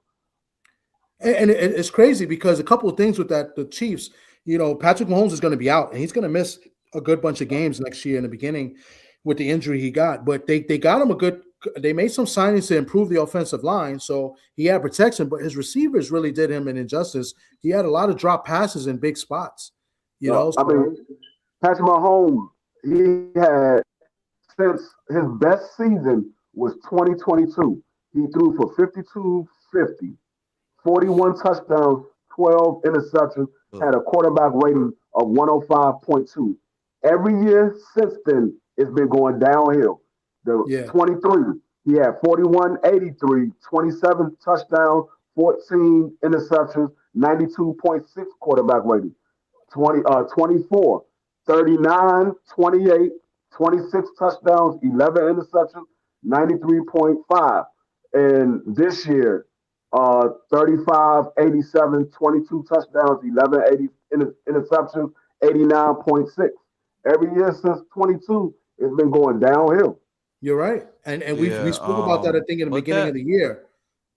And it's crazy because a couple of things with that, the Chiefs, Patrick Mahomes is going to be out and he's going to miss a good bunch of games next year in the beginning with the injury he got. But they got him they made some signings to improve the offensive line. So he had protection, but his receivers really did him an injustice. He had a lot of drop passes in big spots, So, I So, mean, Patrick Mahomes, he had since his best season was 2022. He threw for 52-50, 41 touchdowns, 12 interceptions, had a quarterback rating of 105.2. Every year since then, it's been going downhill. The yeah. 23, he had 41, 83, 27 touchdowns, 14 interceptions, 92.6 quarterback rating. 24, 39, 28, 26 touchdowns, 11 interceptions, 93.5. And this year, 35, 87, 22 touchdowns, 11 interceptions, 89.6. Every year since 22, it's been going downhill. You're right. And we Yeah. spoke about that, I think, in the But beginning of that the year,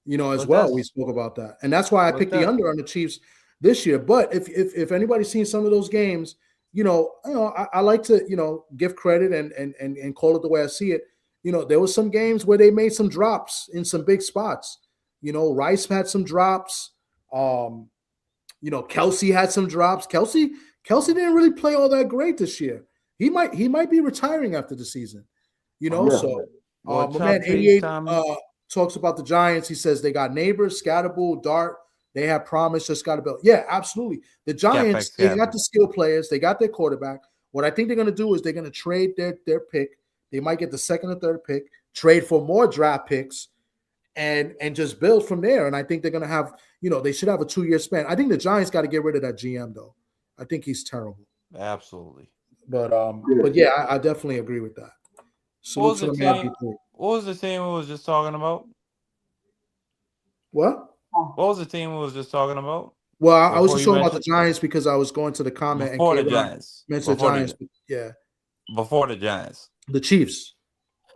as but well. We that's spoke about that. And that's why I but picked the that under on the Chiefs this year. But if anybody's seen some of those games, I like to, give credit and call it the way I see it. There was some games where they made some drops in some big spots. Rice had some drops. Kelsey had some drops. Kelsey didn't really play all that great this year. He might be retiring after the season. Yeah. So well, my man chop cheese, 88 Tommy. talks about the Giants. He says they got Neighbors, Scatterbull, Dart. They have Promise, just got to build. Yeah, absolutely. The Giants, they got the skill players. They got their quarterback. What I think they're going to do is they're going to trade their pick. They might get the second or third pick, trade for more draft picks, and just build from there. And I think they're going to have, they should have a 2-year span. I think the Giants got to get rid of that GM, though. I think he's terrible. Absolutely. But Yeah. yeah, I definitely agree with that. What was Salute to the the man. team? What was the team we was just talking about? What? What was the team we was just talking about Well, I was before just you talking about the mentioned Giants because I was going to the comment and before the K-Rock Giants? mentioned the Before Giants. the Yeah, before the Giants. the Chiefs.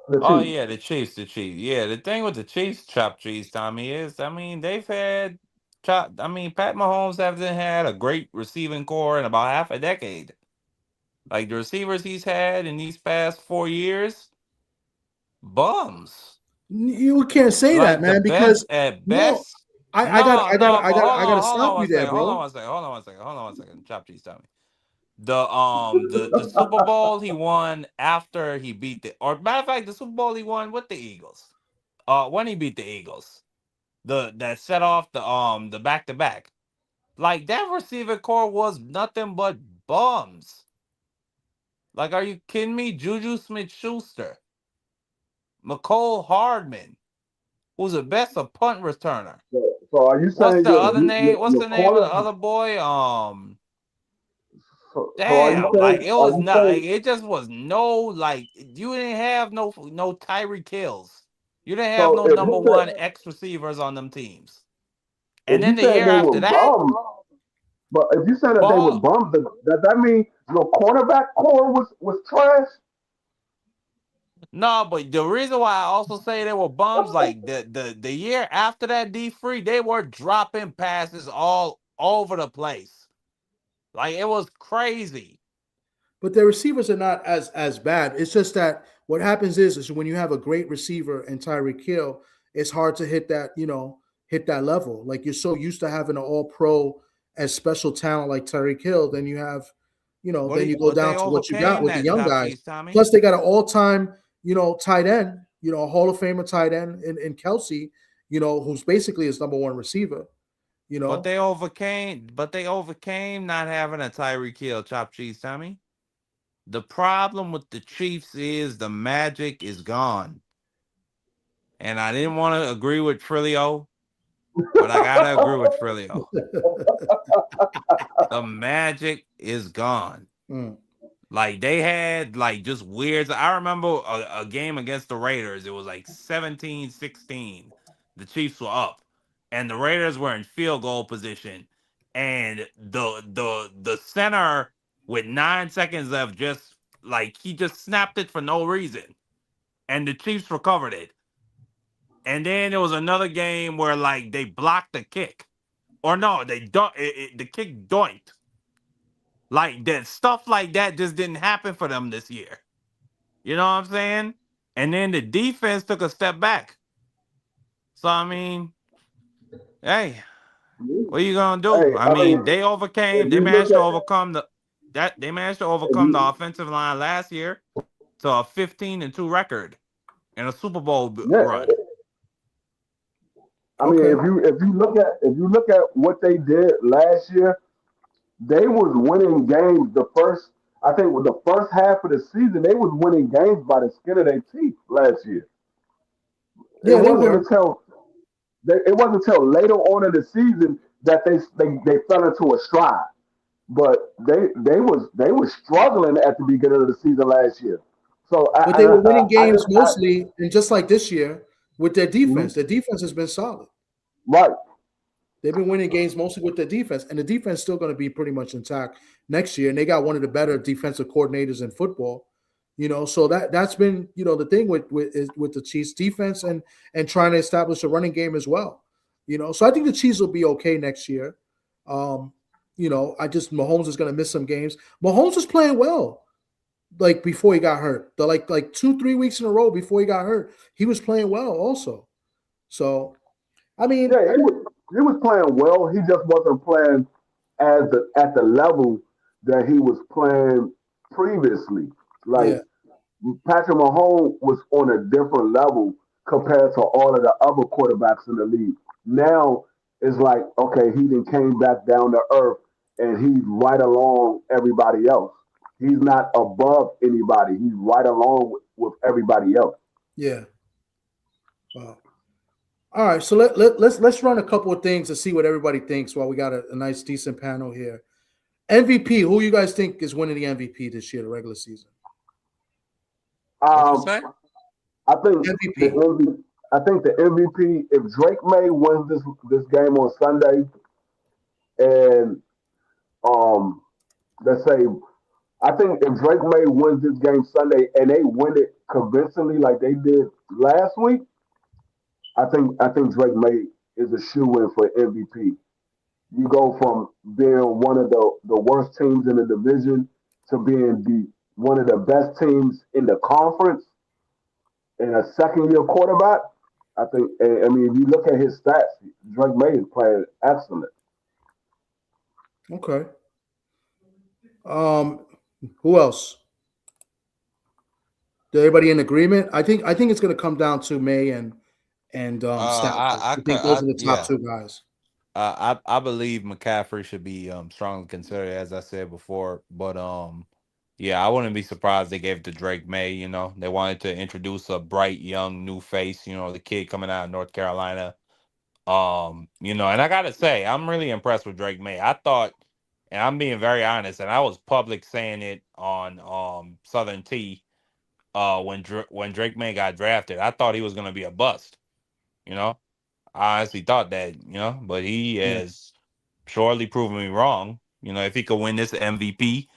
The Oh Chiefs. yeah, the Chiefs, the Chiefs. Yeah, the thing with the Chiefs, chop cheese, Tommy, is they've had Pat Mahomes hasn't had a great receiving core in about half a decade. Like the receivers he's had in these past 4 years, bums. You can't say that, Like the man, because best at no, best. I got No, I got no, I but got hold I got to on, hold stop on you one there, second, hold on bro. one second, hold on one second, hold on one second. Chop cheese, Tommy. The Super Bowl he won after he beat or matter of fact, the Super Bowl he won with the Eagles. When he beat the Eagles, that set off the back to back. Like that receiver core was nothing but bums. Like, are you kidding me? Juju Smith-Schuster, McCole Hardman, who's the best a punt returner. So are you What's saying the other name? What's your the name of the corner? other boy? So are you Damn, like saying it was not. Like, it just was no. Like you didn't have no Tyreek Hills. You didn't have so no number one X receivers on them teams. if And you then the saying year they after were that, bums, but if you say that they were ball. bums, does that mean your cornerback core was trash? No, but the reason why I also say they were bums, like the year after that D3, they were dropping passes all over the place. Like it was crazy. But their receivers are not as bad. It's just that what happens is when you have a great receiver in Tyreek Hill, it's hard to hit that level. Like you're so used to having an all pro as special talent like Tyreek Hill, then you have, then you go But they down to what you got overcame with the that, young chop guys. cheese, Tommy. Plus they got an all-time, tight end, a Hall of Famer tight end in Kelsey, who's basically his number one receiver. You But know, they overcame. But they overcame not having a Tyreek Hill, chop cheese, Tommy. The problem with the Chiefs is the magic is gone. And I didn't want to agree with Trilio, but I gotta agree with Trilio. The magic is gone. mm. Like they had like just weird. I remember a game against the Raiders. It was like 17-16. The Chiefs were up. And the Raiders were in field goal position. And the center with 9 seconds left just like he just snapped it for no reason. And the Chiefs recovered it. And then there was another game where like they blocked the kick. Or no, the kick doinked. Like that stuff like that just didn't happen for them this year. You know what I'm saying? And then the defense took a step back. So I mean, hey, what are you gonna do? Hey, I I mean, mean, they if overcame. They you look managed to at overcome if you, the offensive line last year to a 15-2 record and a Super Bowl yeah, run. I mean, Okay. if you look at what they did last year, they was winning games. I think with the first half of the season, they was winning games by the skin of their teeth last year. It Yeah, they wasn't were. until it wasn't until later on in the season that they fell into a stride. But they was struggling at the beginning of the season last year. So But they were winning I games just mostly, and just like this year with their defense. mhm, Their defense has been solid. right. They've been winning games mostly with their defense, and the defense is still going to be pretty much intact next year. And they got one of the better defensive coordinators in football. So that's been the thing with the Chiefs defense and trying to establish a running game as well. So I think the Chiefs will be okay next year. Um, I just Mahomes is going to miss some games. Mahomes was playing well like before he got hurt. The like 2-3 weeks in a row before he got hurt, he was playing well also. So I mean, Yeah, he was playing well. He just wasn't playing at the level that he was playing previously. Like yeah, Patrick Mahomes was on a different level compared to all of the other quarterbacks in the league. Now it's like, okay, he then came back down to earth and he's right along everybody else. He's not above anybody. He's right along with everybody else. yeah. Wow. All right, so let's run a couple of things to see what everybody thinks while we got a nice decent panel here. MVP, who you guys think is winning the MVP this year, the regular season? What you Um, say? I think the MVP. MVP. I think the MVP. If Drake May wins this game on Sunday, and um, let's say, I think if Drake May wins this game Sunday and they win it convincingly like they did last week, I think Drake May is a shoe in for MVP. You go from being one of the worst teams in the division to being the one of the best teams in the conference and a second year quarterback. I think. I mean, if you look at his stats, Drake May is playing excellent. Okay. Um, who else? Is everybody in agreement? I think it's going to come down to May and Stafford. I think those are the top Yeah. two guys. I believe McCaffrey should be strongly considered, as I said before. But yeah, I wouldn't be surprised they gave it to Drake May. They wanted to introduce a bright young new face. The kid coming out of North Carolina. And I gotta say, I'm really impressed with Drake May. I thought, and I'm being very honest, and I was public saying it on Southern T. When Drake May got drafted, I thought he was gonna be a bust. You know, I honestly thought that. But he Yeah. has surely proven me wrong. If he could win this MVP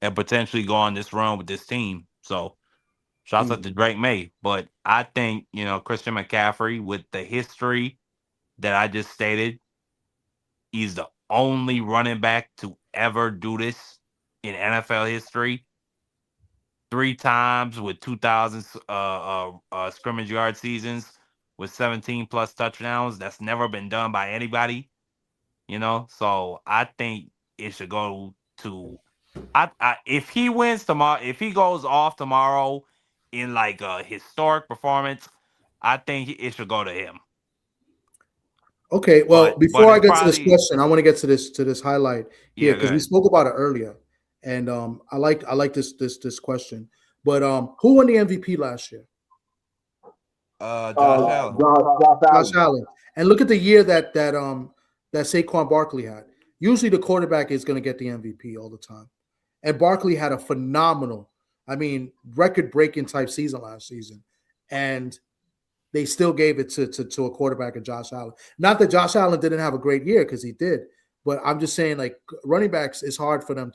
and potentially go on this run with this team. So shouts out Mm. to Drake May. But I think, Christian McCaffrey, with the history that I just stated, he's the only running back to ever do this in NFL history. 3 times with 2,000 scrimmage yard seasons with 17 plus touchdowns. That's never been done by anybody. So I think it should go to if he wins tomorrow, if he goes off tomorrow in like a historic performance, I think it should go to him. Okay, well, But before I it's get to this probably question, I want to get to this highlight here yeah. Go because we ahead. spoke about it earlier, and I like this question. But who won the MVP last year? Josh Allen. Josh Josh Allen. Allen. And look at the year that Saquon Barkley had. Usually, the quarterback is going to get the MVP all the time, and Barkley had a phenomenal, record-breaking type season last season, and they still gave it to a quarterback of Josh Allen. Not that Josh Allen didn't have a great year because he did, but I'm just saying like running backs is hard for them.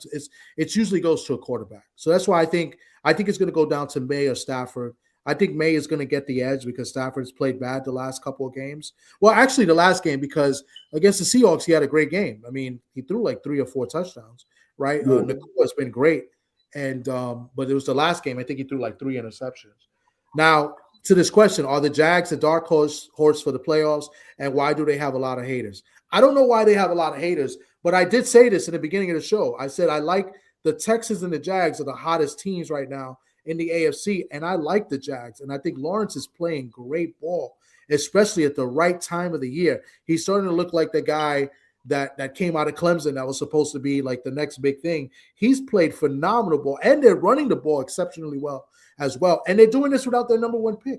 It usually goes to a quarterback. So that's why I think it's going to go down to May or Stafford. I think May is going to get the edge because Stafford's played bad the last couple of games. Well, actually the last game because against the Seahawks he had a great game. I mean he threw like 3 or 4 touchdowns. Right, Yeah. Nakua has been great, and but it was the last game. I think he threw like 3 interceptions. Now. To this question, are the Jags a dark horse for the playoffs, and why do they have a lot of haters? I don't know why they have a lot of haters, but I did say this in the beginning of the show. I said I like the Texans and the Jags are the hottest teams right now in the AFC, and I like the Jags, and I think Lawrence is playing great ball, especially at the right time of the year. He's starting to look like the guy that came out of Clemson that was supposed to be like the next big thing. He's played phenomenal ball, and they're running the ball exceptionally well as well. And they're doing this without their number 1 pick.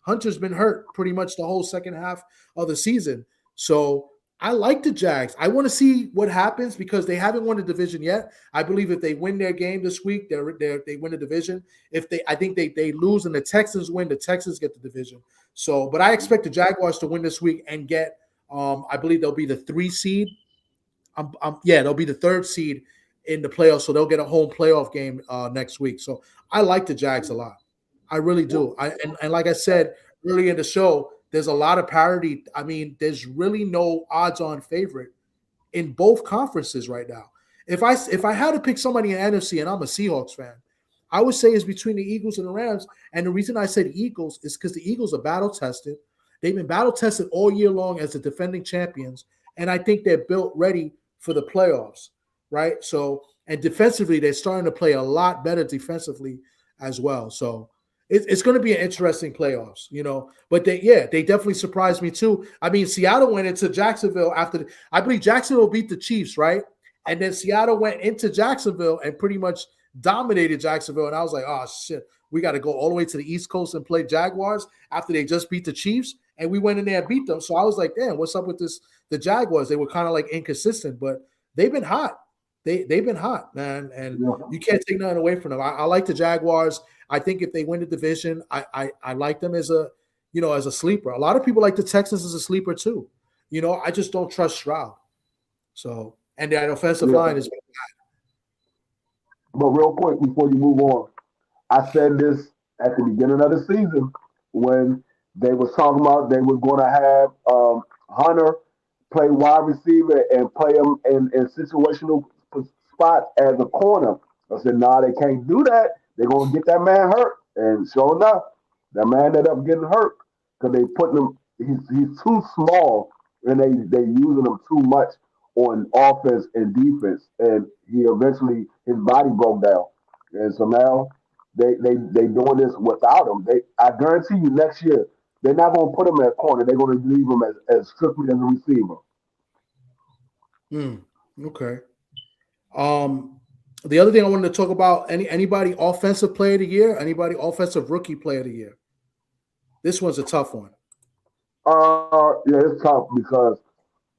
Hunter's been hurt pretty much the whole second half of the season. So I like the Jags. I want to see what happens because they haven't won the division yet. I believe if they win their game this week, they win the division. I think they lose and the Texans win, the Texans get the division. So, but I expect the Jaguars to win this week and get, I believe they'll be the 3 seed. They'll be the 3rd seed in the playoffs, so they'll get a home playoff game next week. So I like the Jags a lot. I really do. And like I said earlier in the show, there's a lot of parity. I mean, there's really no odds-on favorite in both conferences right now. If I had to pick somebody in NFC, and I'm a Seahawks fan, I would say it's between the Eagles and the Rams. And the reason I said Eagles is because the Eagles are battle-tested. They've been battle-tested all year long as the defending champions, and I think they're built ready for the playoffs. Right. So, and defensively, they're starting to play a lot better defensively as well. So it's going to be an interesting playoffs, but they definitely surprised me too. I mean, Seattle went into Jacksonville I believe Jacksonville beat the Chiefs. Right. And then Seattle went into Jacksonville and pretty much dominated Jacksonville. And I was like, oh shit, we got to go all the way to the East Coast and play Jaguars after they just beat the Chiefs. And we went in there and beat them. So I was like, damn, what's up with the Jaguars? They were kind of like inconsistent, but they've been hot. They've been hot, man, and you can't take nothing away from them. I like the Jaguars. I think if they win the division, I like them as a sleeper. A lot of people like the Texans as a sleeper too. I just don't trust Stroud. So, and that offensive line is bad. But real quick before you move on, I said this at the beginning of the season when they was talking about they were going to have Hunter play wide receiver and play him in situational spots as a corner. I said, nah, they can't do that. They're going to get that man hurt. And sure enough, that man ended up getting hurt because they put him, he's too small and they using him too much on offense and defense. And he eventually, his body broke down. And so now they doing this without him. I guarantee you next year, they're not going to put him at corner. They're going to leave him as strictly as a receiver. Okay. The other thing I wanted to talk about, anybody offensive player of the year, anybody offensive rookie player of the year. This one's a tough one. Yeah, it's tough because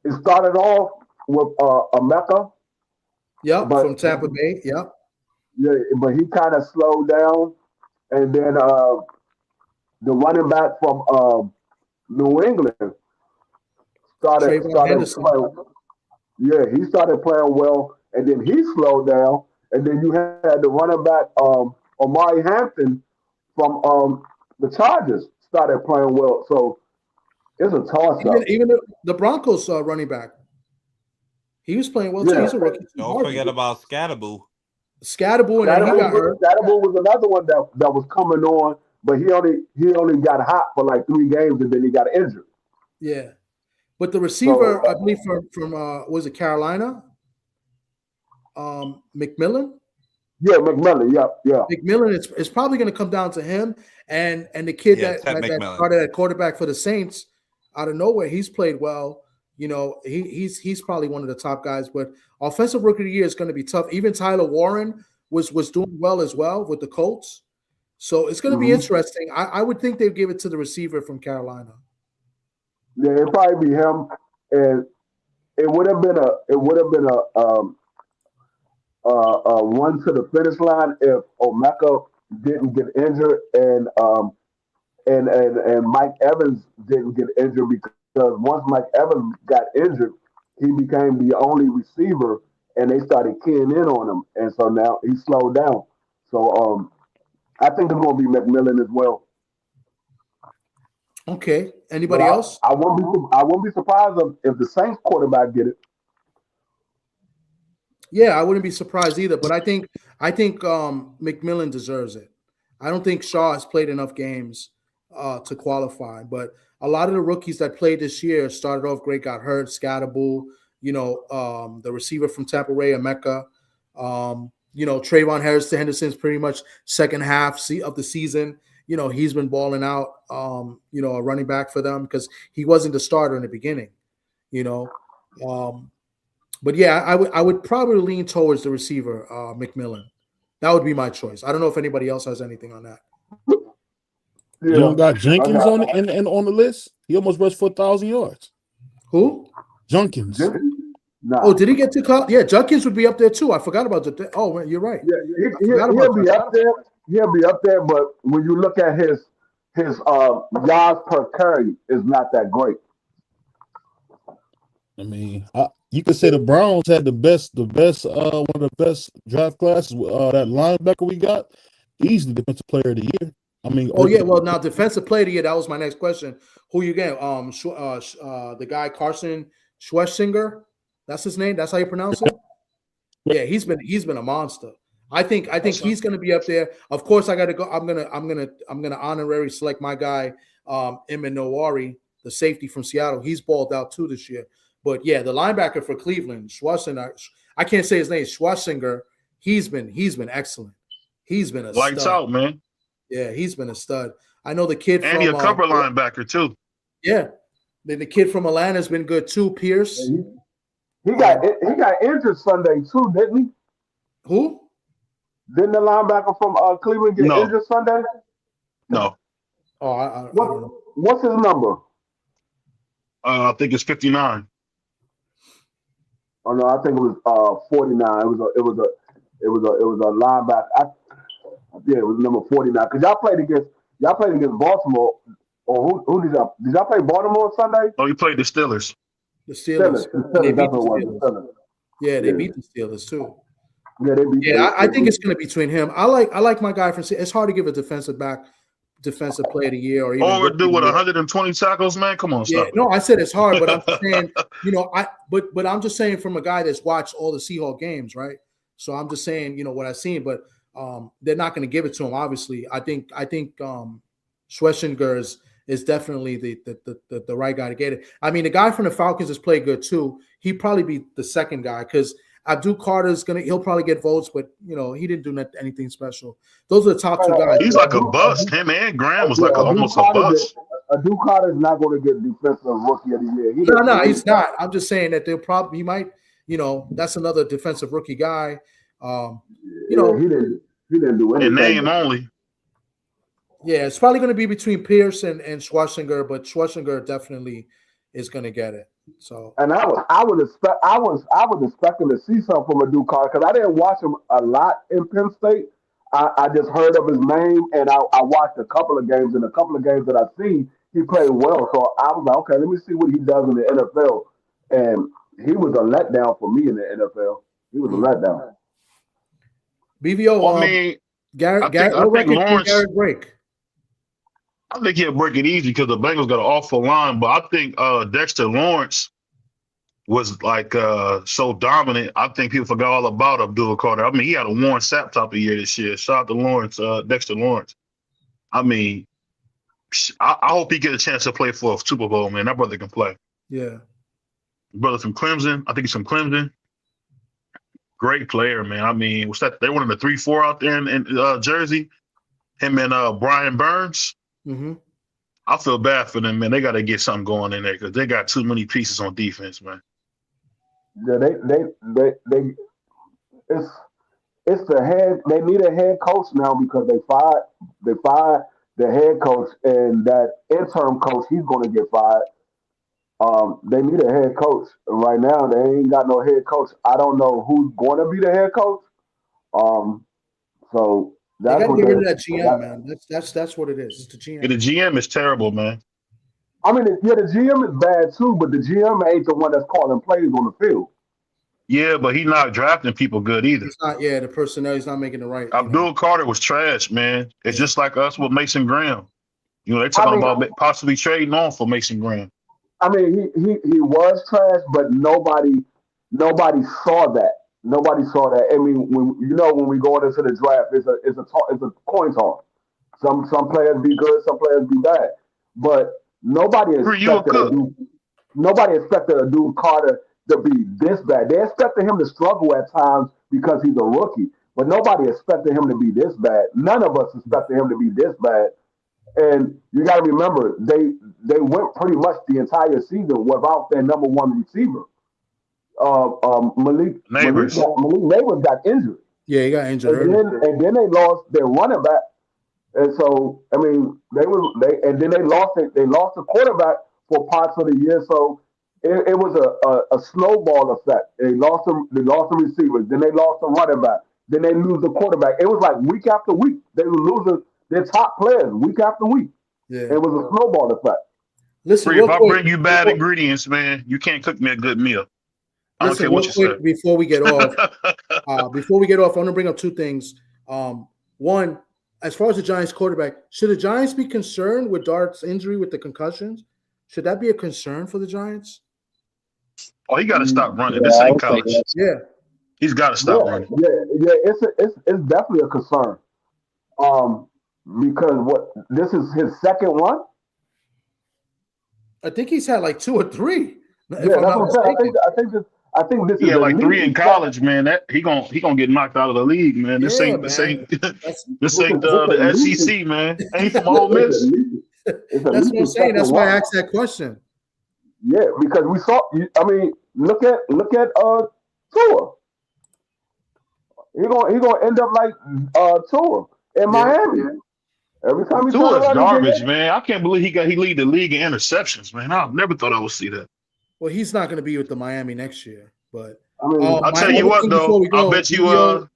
it started off with Emeka. Yep, from Tampa Bay. Yep. Yeah, but he kind of slowed down, and then the running back from New England started playing. Yeah, he started playing well, and then he slowed down, and then you had the running back Amari Hampton from the Chargers started playing well. So it's a toss-up. Even the Broncos running back, he was playing well too. He's a rookie. Don't forget about Scatterboo. Scatterboo, and he got hurt. Scatterboo was another one that was coming on, but he only got hot for like 3 games, and then he got injured. Yeah. But the receiver, I believe from was it Carolina? McMillan? Yeah, McMillan. Yeah. McMillan, it's probably going to come down to him and the kid that started at quarterback for the Saints out of nowhere. He's played well. he's probably one of the top guys. But offensive rookie of the year is going to be tough. Even Tyler Warren was doing well as well with the Colts. So it's going to be interesting. I would think they'd give it to the receiver from Carolina. Yeah, it'd probably be him, and it would have been a run to the finish line if Omeka didn't get injured and Mike Evans didn't get injured, because once Mike Evans got injured, he became the only receiver, and they started keying in on him, and so now he slowed down. So I think it's going to be McMillan as well. Okay. Anybody else? I won't be surprised if the Saints quarterback get it. Yeah, I wouldn't be surprised either. But I think McMillan deserves it. I don't think Shaw has played enough games to qualify. But a lot of the rookies that played this year started off great, got hurt. Scatterbull, the receiver from Tampa Bay, Emeka. Trayvon Henderson's pretty much second half of the season. He's been balling out, a running back for them, because he wasn't the starter in the beginning, But yeah, I would probably lean towards the receiver, McMillan. That would be my choice. I don't know if anybody else has anything on that. Yeah. You don't got Jenkins on the list? He almost rushed for 1,000 yards. Who? Jenkins. Nah. Oh, did he get to college? Yeah, Jenkins would be up there too. I forgot about the. Oh, you're right. Yeah, he'll be up there. He'll be up there, but when you look at his yards per carry, is not that great. I mean, you could say the Browns had the best, one of the best draft classes. That linebacker we got, easily defensive player of the year. I mean, well, now defensive player of the year. That was my next question. Who you getting? The guy Carson Schwarzenegger. That's his name. That's how you pronounce it. Yeah, he's been a monster. I think he's going to be up there. Of course, I got to go. I'm gonna honorary select my guy, Emin Nowari, the safety from Seattle. He's balled out too this year. But yeah, the linebacker for Cleveland, Schwarzenegger. I can't say his name. Schwarzenegger. He's been excellent. He's been a lights stud. out, man. Yeah, he's been a stud. I know the kid and from a cover linebacker too. Yeah, the kid from Atlanta's been good too. Pierce. He got injured Sunday too, didn't he? Who? Didn't the linebacker from Cleveland get injured Sunday? No. Oh, I don't know. What's his number? I think it's 59. Oh no, I think it was 49. It was a linebacker. It was number 49. Because y'all played against Baltimore. Or who did y'all play Baltimore Sunday? Oh, you played the Steelers. The Steelers. They beat the Steelers. Yeah, they beat the Steelers too. Yeah, they beat. Yeah, I think it's going to be between him. I like my guy from. It's hard to give a defensive player of the year, or even do with 120 tackles, man. Come on, stop. Yeah, no, I said it's hard, but I'm just saying, but I'm just saying from a guy that's watched all the Seahawks games, right? So I'm just saying, what I've seen, but they're not going to give it to him. Obviously, I think Schwarzenegger is definitely the right guy to get it. I mean, the guy from the Falcons has played good too. He'd probably be the second guy, because Abdul Carter's he'll probably get votes, but he didn't do anything special. Those are the top two guys. He's like a bust. Him and Graham was almost a bust. Abdul Carter's not going to get defensive rookie of the year. No, he's not. I'm just saying that he might. That's another defensive rookie guy. He didn't do anything. In name only. Yeah, it's probably going to be between Pierce and Schwarzenegger, but Schwarzenegger definitely is going to get it. So, and I was expecting to see something from Abdul Carter, because I didn't watch him a lot in Penn State. I just heard of his name, and I watched a couple of games. And a couple of games that I see, he played well. So I was like, okay, let me see what he does in the NFL. And he was a letdown for me in the NFL. He was a letdown. BVO. Well, I mean, Garrett break. I think he'll break it easy because the Bengals got an awful line, but I think Dexter Lawrence was so dominant. I think people forgot all about Abdul Carter. I mean, he had a Warren Sapp type of year this year. Shout out to Lawrence, Dexter Lawrence. I mean, I hope he get a chance to play for a Super Bowl, man. That brother can play. Yeah. Brother from Clemson. I think he's from Clemson. Great player, man. I mean, what's that? They won in the 3-4 out there in Jersey. Him and Brian Burns. Mm-hmm. I feel bad for them, man. They got to get something going in there because they got too many pieces on defense, man. Yeah, they it's it's the head. They need a head coach now because they fired the head coach, and that interim coach, he's going to get fired. They need a head coach right now. They ain't got no head coach. I don't know who's going to be the head coach. Um, so They that's got to what get they. rid of that GM, That, man. That's what it is. It's the Yeah, GM. the GM is terrible, man. I mean, yeah, the GM is bad too, but the GM ain't the one that's calling plays on the field. Yeah, but he not drafting people good either. He's not. Yeah, the personnel. He's not making the right. Abdul Carter was trash, man. It's Yeah. just like us with Mason Graham. You know, they're I talking mean, about possibly trading on for Mason Graham. I mean, he was trash, but nobody saw that. Nobody saw that. I mean, when we go into the draft, it's a coin toss. Some players be good, some players be bad, but nobody Who you a expected a cook? dude. Nobody expected a dude Carter to be this bad. They expected him to struggle at times because he's a rookie, but nobody expected him to be this bad. None of us expected him to be this bad. And you got to remember, they went pretty much the entire season without their number one receiver. Neighbors. Malik Neighbors got injured, Yeah, he got injured and early. then they lost their running back, and so I mean and then they lost the quarterback for parts of the year. So it was a snowball effect. They lost the receivers, then they lost the running back, then they lose the quarterback. It was like week after week they were losing their top players week after week. Yeah. It was a snowball effect. Listen, Free, if real I quick. bring you bad ingredients, man, you can't cook me a good meal. I don't Listen, care what real you quick say. before we get off. I want to bring up two things. One, as far as the Giants quarterback, should the Giants be concerned with Dart's injury with the concussions? Should that be a concern for the Giants? Oh, he got to stop running. This Yeah, I ain't would say college. yes. Yeah. He's got to Yeah, stop running. yeah. It's definitely a concern. Um, because this is his second one. I think he's had like two or three, if Yeah, I'm that's not what I'm saying. mistaken. I think this He is had at like least 3 in his second. college, man. That he gonna get knocked out of the league, man. This Yeah, ain't this man. ain't That's this This is ain't this at the least SEC, man. Ain't from yeah, Ole Miss. it's at that's least what I'm his saying. second That's why I one. asked that question. Yeah, because we saw. I mean, look at Tua. He gonna end up like Tua in Yeah. Miami. Every time he turn Tua is around, he get garbage, hit. man. I can't believe he lead the league in interceptions, man. I never thought I would see that. Well, he's not going to be with the Miami next year. But I mean, I'll my tell you other what thing before though. we go, BBO,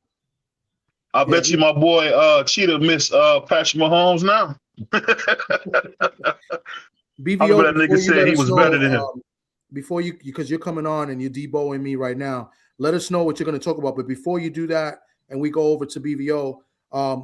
I yeah, bet you my boy Cheetah miss Patrick Mahomes now. I remember BBO, that nigga before you said let he us was better know, than him. before you, because you're coming on and you're deboing me right now, let us know what you're going to talk about. But before you do that, and we go over to BVO,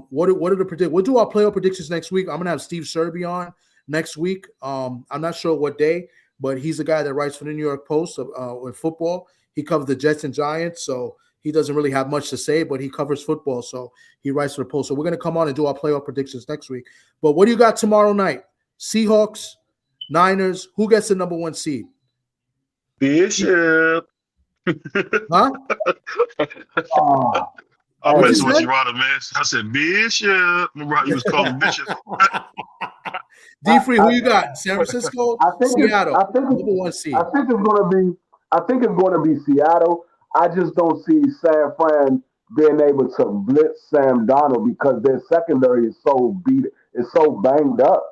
what are the predict? We'll do our playoff predictions next week. I'm going to have Steve Serby on next week. I'm not sure what day, but he's the guy that writes for the New York Post with football. He covers the Jets and Giants, so he doesn't really have much to say, but he covers football, so he writes for the Post. So we're going to come on and do our playoff predictions next week. But what do you got tomorrow night? Seahawks, Niners. Who gets the number one seed? Bishop. Huh? oh, I'm What you messing with said? you, Ryder, man. I said Bishop. Remember how you was calling Bishop? D Free, who I, you got? San Francisco, I think it's, Seattle, I think number it's, one seed. I think it's going to be, I think it's going to be Seattle. I just don't see San Fran being able to blitz Sam Donald because their secondary is so banged up.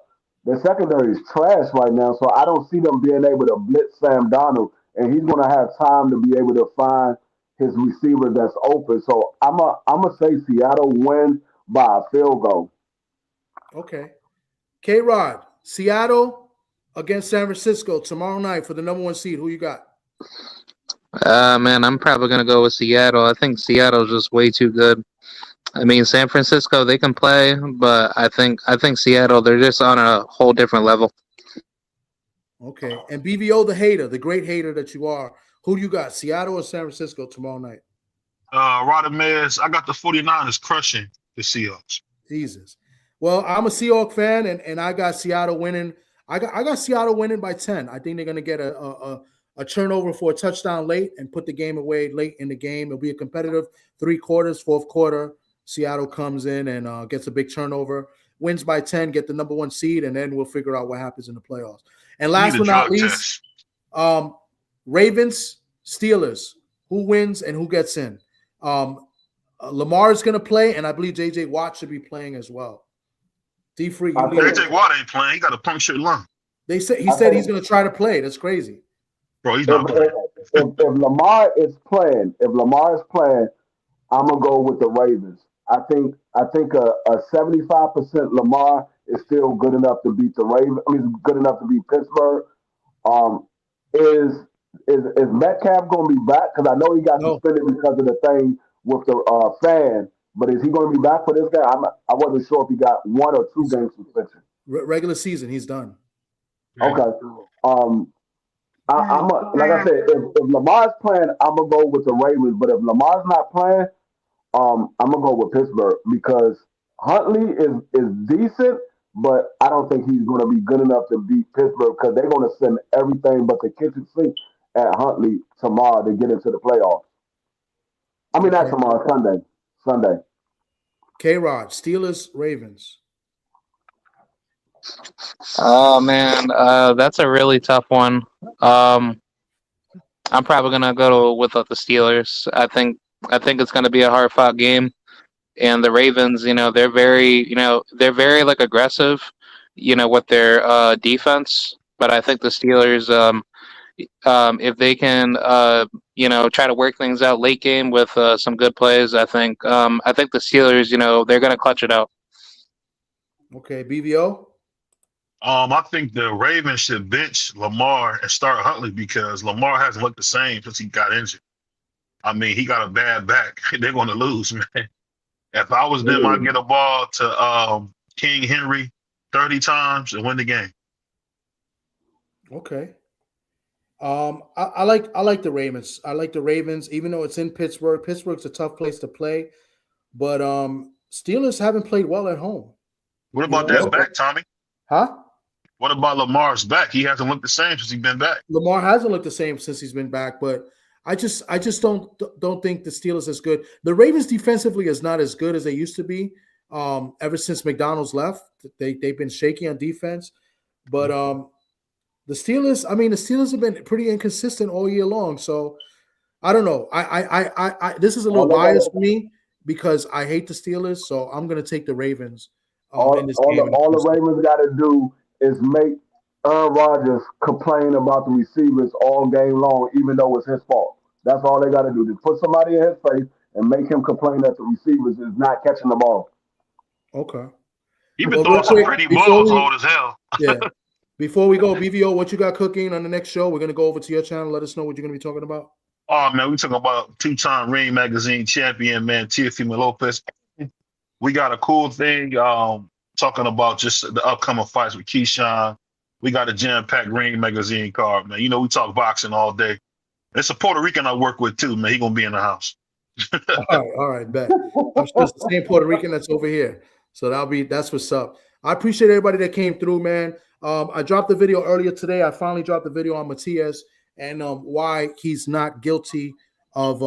Their secondary is trash right now, so I don't see them being able to blitz Sam Donald, and he's going to have time to be able to find his receiver that's open. So I'm gonna say Seattle wins by a field goal. Okay. K-Rod, Seattle against San Francisco tomorrow night for the number one seed. Who you got? Man, I'm probably gonna go with Seattle. I think Seattle's just way too good. I mean, San Francisco, they can play, but I think Seattle, they're just on a whole different level. Okay. And BVO, the hater, the great hater that you are, who do you got? Seattle or San Francisco tomorrow night? Ryder, man, I got the 49ers crushing the Seahawks. Jesus. Well, I'm a Seahawks fan, and I got Seattle winning. I got Seattle winning by 10. I think they're going to get a turnover for a touchdown late and put the game away late in the game. It'll be a competitive 3 quarters, fourth quarter. Seattle comes in and gets a big turnover. wins by 10, get the number 1 seed, and then we'll figure out what happens in the playoffs. And You last need a but not drug least, test. Ravens, Steelers. Who wins and who gets in? Lamar is going to play, and I believe J.J. Watt should be playing as well. D-Free, you lead. JJ Watt ain't playing. He got a punctured lung. He said he's going to try to play. That's crazy. Bro, he's not playing. If Lamar is playing, I'm gonna go with the Ravens. I think a 75% Lamar is still good enough to beat the Ravens. I mean, good enough to beat Pittsburgh. Is Metcalf going to be back? Because I know he got suspended because of the thing with the fan. But is he going to be back for this game? I wasn't sure if he got 1 or 2 games suspension. Regular season, he's done. Okay. Like I said, if Lamar's playing, I'm gonna go with the Ravens. But if Lamar's not playing, I'm gonna go with Pittsburgh because Huntley is decent, but I don't think he's gonna be good enough to beat Pittsburgh because they're gonna send everything but the kitchen sink at Huntley tomorrow to get into the playoffs. I mean, not tomorrow, Sunday. K-Rod, Steelers, Ravens. Oh man, that's a really tough one. I'm probably gonna go with the Steelers. I think it's gonna be a hard fought game, and the Ravens, they're very like aggressive, with their defense. But I think the Steelers, if they can, try to work things out late game with some good plays, I think the Steelers, they're gonna clutch it out. Okay, BVO. I think the Ravens should bench Lamar and start Huntley because Lamar hasn't looked the same since he got injured. I mean, he got a bad back. They're going to lose, man. If I was them, I'd get a ball to King Henry 30 times and win the game. Okay. I like the Ravens. I like the Ravens, even though it's in Pittsburgh. Pittsburgh's a tough place to play, but Steelers haven't played well at home. What about that back, Tommy? Huh? What about Lamar's back? He hasn't looked the same since he's been back. Lamar hasn't looked the same since he's been back, but I just don't think the Steelers is good. The Ravens defensively is not as good as they used to be. Ever since McDonald's left, they've been shaky on defense. But the Steelers have been pretty inconsistent all year long. So I don't know. I this is a little biased for me because I hate the Steelers. So I'm going to take the Ravens. In this game. All the Ravens got to do is make Aaron Rodgers complain about the receivers all game long, even though it's his fault. That's all they got to do. Just put somebody in his face and make him complain that the receivers is not catching the ball. Okay. You've been throwing some pretty balls old as hell. Yeah. Before we go, BVO, what you got cooking on the next show? We're going to go over to your channel. Let us know what you're going to be talking about. Oh, man, we're talking about 2-time Ring Magazine champion, man, Teofimo Lopez. We got a cool thing talking about just the upcoming fights with Keyshawn. We got a jam-packed Ring Magazine card, man. We talk boxing all day. It's a Puerto Rican I work with, too, man. He going to be in the house. All right, bet. I'm sure it's the same Puerto Rican that's over here. So that's what's up. I appreciate everybody that came through, man. I dropped the video earlier today. I finally dropped the video on Matias and why he's not guilty of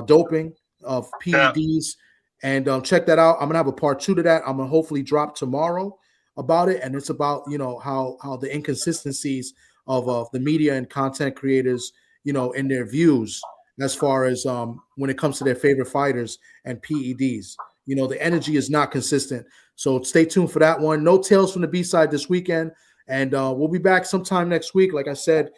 doping, of PEDs. Yeah. And check that out. I'm gonna have a part 2 to that. I'm gonna hopefully drop tomorrow about it, and it's about how the inconsistencies of the media and content creators, in their views as far as when it comes to their favorite fighters and PEDs. The energy is not consistent. So stay tuned for that one. No Tales from the B-side this weekend, and we'll be back sometime next week. Like I said,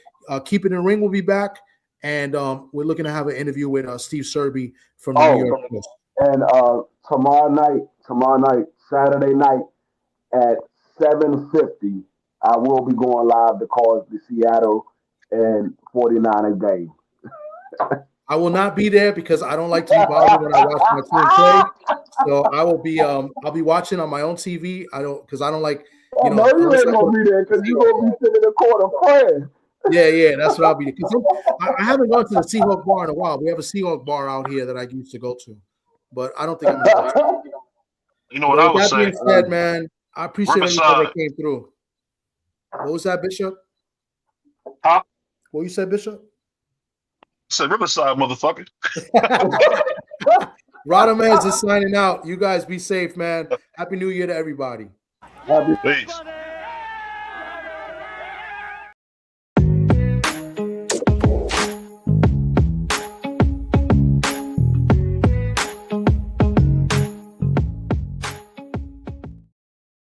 Keep It in the Ring will be back, and we're looking to have an interview with Steve Serby from the New York Post. And tomorrow night, Saturday night at 7:50, I will be going live to call the Seattle and 49ers game. I will not be there because I don't like to be bothered when I watch my team play. So I will be I'll be watching on my own TV. I don't like you ain't gonna be there because you're gonna be sitting in the corner praying. Yeah, that's what I'll be. Because I haven't gone to the Seahawk bar in a while. We have a Seahawk bar out here that I used to go to. But I don't think I'm going to go. You know what I was saying? That being said, man, I appreciate everybody that came through. What was that, Bishop? Huh? What you said, Bishop? I said Riverside, motherfucker. Radamez is signing out. You guys be safe, man. Happy New Year to everybody. Happy Peace.